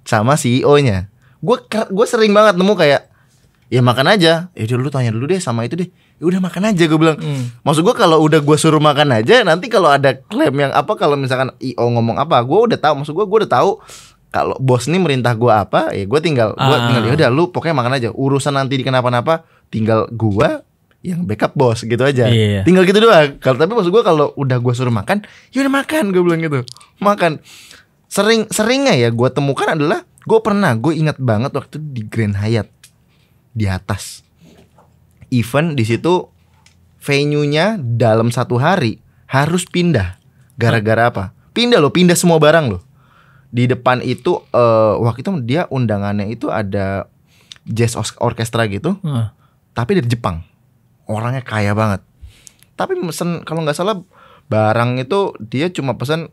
sama CEO-nya. Gue sering banget nemu kayak, ya makan aja. Ya udah lu tanya dulu deh sama itu deh. Ya udah makan aja, gue bilang. Maksud gue kalau udah gue suruh makan aja, nanti kalau ada klaim yang apa, kalau misalkan IO ngomong apa, gue udah tahu. Maksud gue udah tahu kalau bos nih merintah gue apa, ya gue tinggal ya udah lu pokoknya makan aja. Urusan nanti dikenapa-napa tinggal gue yang backup bos gitu aja. Tinggal gitu doang. Kalau tapi maksud gue kalau udah gue suruh makan, ya udah makan, gue bilang gitu. Makan. Seringnya ya gue temukan adalah gue ingat banget waktu di Grand Hyatt di atas. Event di situ venue-nya dalam 1 hari harus pindah. Gara-gara apa? Pindah semua barang loh. Di depan itu waktu itu dia undangannya itu ada jazz orkestra gitu. Tapi dari Jepang. Orangnya kaya banget. Tapi mesen kalau nggak salah barang itu dia cuma pesan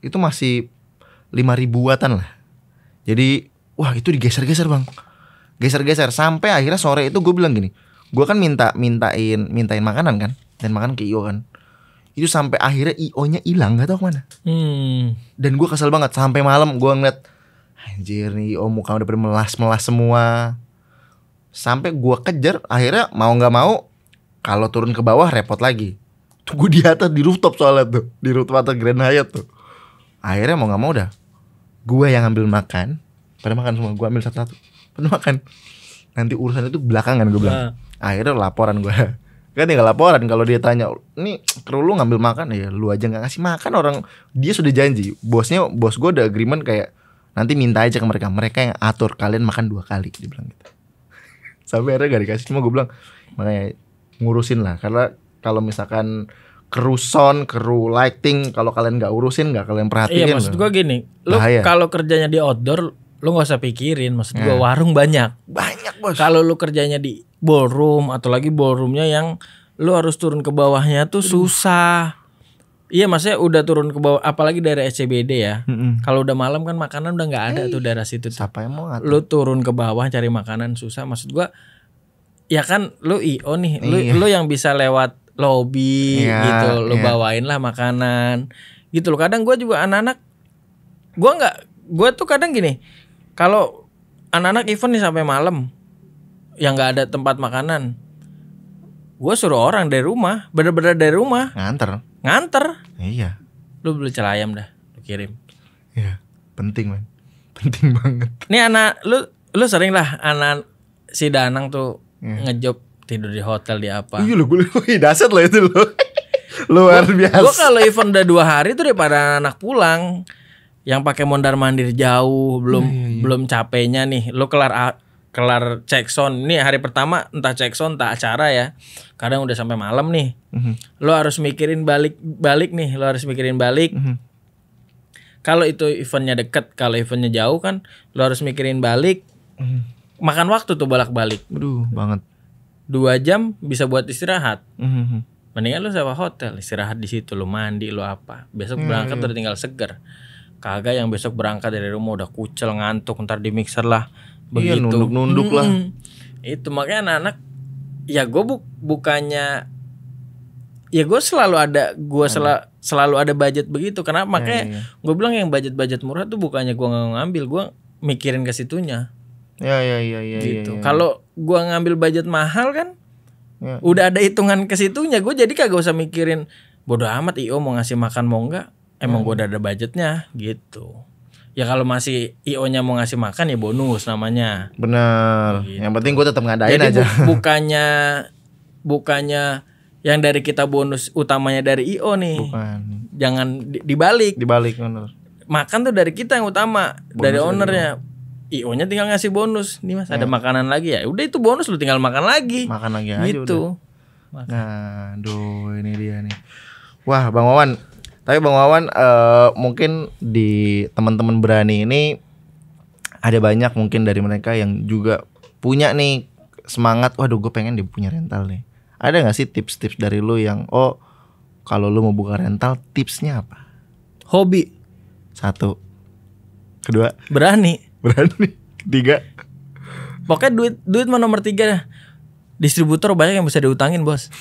itu masih 5.000-an lah. Jadi wah itu digeser-geser bang. Geser-geser sampai akhirnya sore itu gue bilang gini. Gue kan mintain makanan kan, dan makan ke IO kan. Itu sampai akhirnya IO-nya hilang, nggak tahu kemana. Dan gue kesel banget sampai malam gue ngeliat, anjir nih IO muka udah pada melas semua. Sampai gue kejar, akhirnya mau nggak mau, kalau turun ke bawah repot lagi. Tuh gue di atas di rooftop soalnya tuh, di rooftop atas Grand Hyatt tuh. Akhirnya mau nggak mau dah, gue yang ambil makan, pada makan semua, gue ambil satu-satu, pada makan. Nanti urusan itu belakangan gue bilang. Akhirnya laporan gue. Kan tinggal laporan kalau dia tanya, "Nih, kru lu ngambil makan?" Ya lu aja enggak ngasih makan orang. Dia sudah janji. Bos gue ada agreement kayak nanti minta aja ke mereka. Mereka yang atur kalian makan 2 kali, dia bilang gitu. Sampai akhirnya gak dikasih. Cuma gue bilang makanya ngurusin lah. Karena kalau misalkan kru sound, kru lighting, kalau kalian gak urusin, gak kalian perhatiin. Iya, maksud gue gini, lu kalau kerjanya di outdoor, lu gak usah pikirin. Maksud gue warung banyak bos. Kalau lu kerjanya di ballroom, atau lagi ballroomnya yang lu harus turun ke bawahnya tuh susah. Iya, maksudnya udah turun ke bawah, apalagi daerah SCBD ya. Kalau udah malam kan makanan udah nggak ada tuh daerah situ. Siapa yang mau ngatur? Lu turun ke bawah cari makanan susah. Maksud gua, ya kan lu IO nih, lu yang bisa lewat lobby gitu, lu bawain lah makanan gitu loh. Kadang gua juga anak-anak, gua tuh kadang gini, kalau anak-anak event nih sampai malam yang nggak ada tempat makanan, gue suruh orang dari rumah, bener-bener dari rumah nganter. Iya. Lu beli celayam dah, lu kirim. Iya, penting man, penting banget. Nih anak, lu sering lah anak si Danang tuh ngejob tidur di hotel di apa? Iya lo, gue dasar lo itu lo. Luar biasa. Gue kalau event udah 2 hari tuh daripada anak pulang yang pakai mondar mandir jauh, belum capeknya nih, lu kelar cek sound. Ini hari pertama entah cek sound entah acara ya. Kadang udah sampai malam nih. Lo harus mikirin balik nih, lo harus mikirin balik. Kalau itu eventnya deket, kalau eventnya jauh kan lo harus mikirin balik. Makan waktu tuh bolak-balik. Aduh, banget. 2 jam bisa buat istirahat. Mendingan lo sewa hotel, istirahat di situ, lo mandi, lo apa. Besok berangkat udah tinggal seger. Kagak yang besok berangkat dari rumah udah kucel, ngantuk, ntar di mixer lah. Begitu. Iya, nunduk lah. Itu makanya anak-anak, ya gue bukannya, ya gue selalu ada, selalu ada budget begitu. Kenapa? Makanya gue bilang yang budget murah tuh bukannya gue nggak ngambil, gue mikirin ke situnya. Iya. Gitu. Kalau gue ngambil budget mahal kan, udah ada hitungan ke situnya. Gue jadi kagak usah mikirin bodo amat IO mau ngasih makan mau enggak. Emang gue udah ada budgetnya gitu. Ya kalau masih IO-nya mau ngasih makan ya bonus namanya. Bener. Gitu. Yang penting gue tetap ngadain jadi aja. bukannya yang dari kita bonus utamanya dari IO nih. Bukan. Jangan dibalik. Bener. Makan tuh dari kita yang utama, bonus dari ownernya. IO-nya tinggal ngasih bonus. Nih Mas, ada makanan lagi ya. Udah itu bonus, lu tinggal makan lagi. Makan lagi aja gitu. Udah. Nah, aduh ini dia nih. Wah, Bang Wawan. Tapi Bang Wawan mungkin di teman-teman berani ini ada banyak mungkin dari mereka yang juga punya nih semangat, waduh gue pengen dia punya rental nih. Ada gak sih tips-tips dari lu yang kalau lu mau buka rental tipsnya apa? Hobi. 1. Kedua, berani. 3, pokoknya duit mah nomor 3 dah. Distributor banyak yang bisa diutangin bos.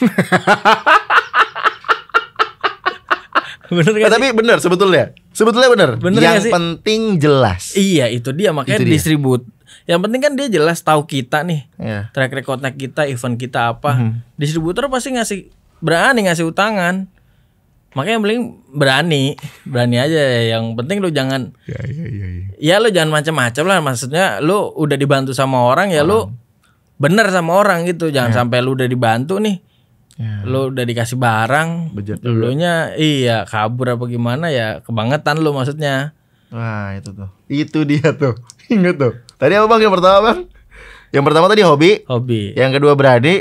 Bener gak tapi bener sebetulnya bener yang penting jelas. Iya itu dia, makanya distribut. Yang penting kan dia jelas tahu kita nih, track recordnya kita, event kita apa. Distributor pasti berani ngasih utangan. Makanya paling berani aja. Yang penting lu jangan ya lu jangan macam-macam lah. Maksudnya lu udah dibantu sama orang ya lu bener sama orang gitu. Jangan sampai lu udah dibantu nih, lu udah dikasih barang, dulunya kabur apa gimana ya, kebangetan lu maksudnya. Wah itu dia tuh. Ingat tuh. Tadi apa bang yang pertama bang? Yang pertama tadi hobi. Yang kedua berani.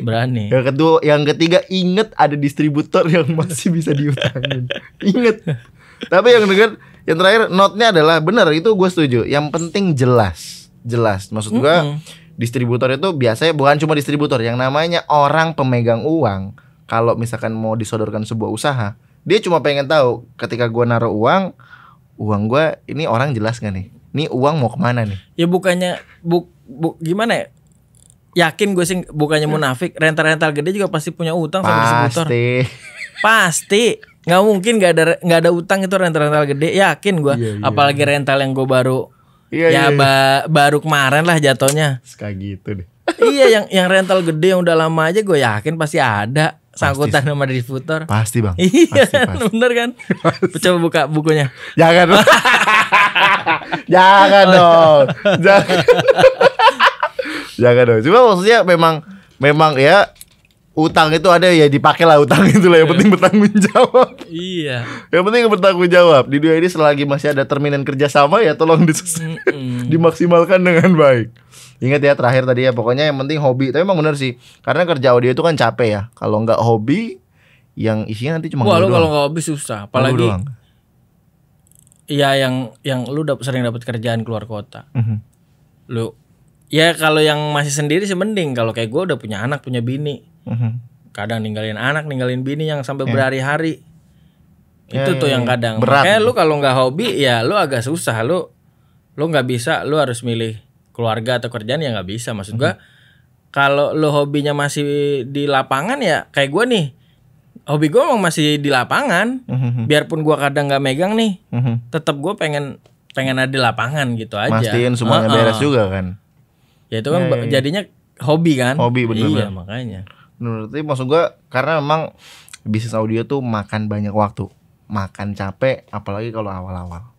Yang ketiga inget ada distributor yang masih bisa diutangin. Inget. Tapi yang terakhir note-nya adalah benar, itu gue setuju. Yang penting jelas. Maksud gue distributor itu biasanya bukan cuma distributor, yang namanya orang pemegang uang. Kalau misalkan mau disodorkan sebuah usaha, dia cuma pengen tahu ketika gue naruh uang gue ini orang jelas gak nih? Ini uang mau kemana nih? Ya bukannya gimana ya? Yakin gue sih bukannya munafik, rental gede juga pasti punya utang sama distributor. Pasti. Nggak mungkin nggak ada utang itu rental gede. Yakin gue. Apalagi rental yang gue baru baru kemarin lah jatohnya. Kayak gitu deh. Iya yang rental gede yang udah lama aja gue yakin pasti ada sangkutan sama distributor. Pasti bang. Iya pasti. Bener kan? Coba buka bukunya. Jangan. Jangan dong. Jangan dong. Cuma maksudnya memang ya utang itu ada ya, dipakai lah utang itu lah. Yang penting bertanggung jawab. Iya. Yang penting bertanggung jawab. Di dunia ini selagi masih ada terminan kerjasama ya tolong dimaksimalkan dengan baik. Ingat ya terakhir tadi ya, pokoknya yang penting hobi. Tapi emang bener sih, karena kerja audio itu kan capek ya. Kalau nggak hobi, yang isinya nanti cuma lu kalau nggak hobi susah. Apalagi ya yang lu sering dapat kerjaan keluar kota. Lu ya kalau yang masih sendiri sih mending. Kalau kayak gue udah punya anak, punya bini, kadang ninggalin anak, ninggalin bini yang sampai berhari-hari. Itu tuh yang kadang berat. Makanya lu kalau nggak hobi ya lu agak susah. Lu nggak bisa, lu harus milih keluarga atau kerjaan ya nggak bisa. Maksud gue kalau lu hobinya masih di lapangan ya kayak gue nih, hobi gue emang masih di lapangan. Biarpun gue kadang nggak megang nih, tetap gue pengen ada di lapangan gitu aja. Mastiin semuanya beres juga kan. Ya itu kan jadinya hobi kan. Hobi bener. Iya makanya. Berarti maksud gue karena memang bisnis audio tuh makan banyak waktu, makan capek, apalagi kalau awal-awal.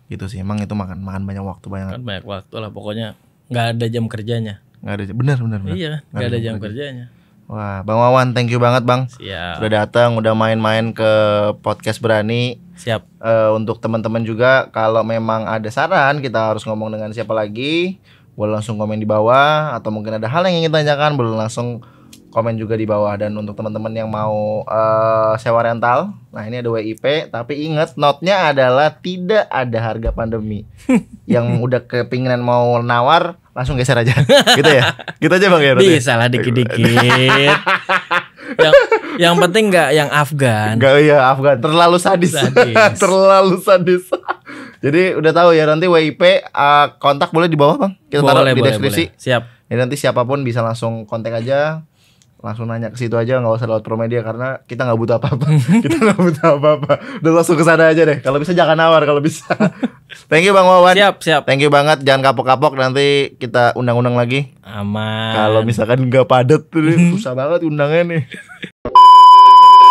Gitu sih, emang itu makan banyak waktu banget. Kan banyak waktu lah, pokoknya nggak ada jam kerjanya. Nggak ada, benar. Iya, nggak ada jam kerjanya. Wah, Bang Wawan, thank you banget bang. Siap. Udah datang, udah main-main ke podcast Berani. Siap. Untuk teman-teman juga, kalau memang ada saran kita harus ngomong dengan siapa lagi, boleh langsung komen di bawah. Atau mungkin ada hal yang ingin tanyakan, boleh langsung komen juga di bawah. Dan untuk teman-teman yang mau sewa rental, nah ini ada WIP. Tapi ingat, note-nya adalah tidak ada harga pandemi. Yang udah kepinginan mau nawar, langsung geser aja. Gitu ya. Gitu aja bang ya. Bisa lah dikit-dikit. yang penting nggak yang Afgan. Nggak, ya Afgan. Terlalu sadis. Terlalu sadis. Jadi udah tahu ya, nanti WIP kontak boleh di bawah bang. Kita taruh di deskripsi. Siap. Ya, nanti siapapun bisa langsung kontak aja. Langsung nanya ke situ aja, nggak usah lewat Promedia karena kita nggak butuh apa-apa. Kita nggak butuh apa-apa. Udah langsung ke sana aja deh. Kalau bisa jangan nawar kalau bisa. Thank you Bang Wawan. Siap. Thank you banget. Jangan kapok-kapok, nanti kita undang-undang lagi. Aman. Kalau misalkan nggak padat tuh susah banget undangnya nih.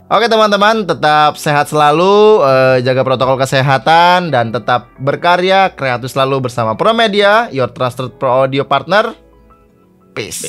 Oke teman-teman, tetap sehat selalu, jaga protokol kesehatan dan tetap berkarya kreatif selalu bersama Promedia, your trusted pro audio partner. Peace.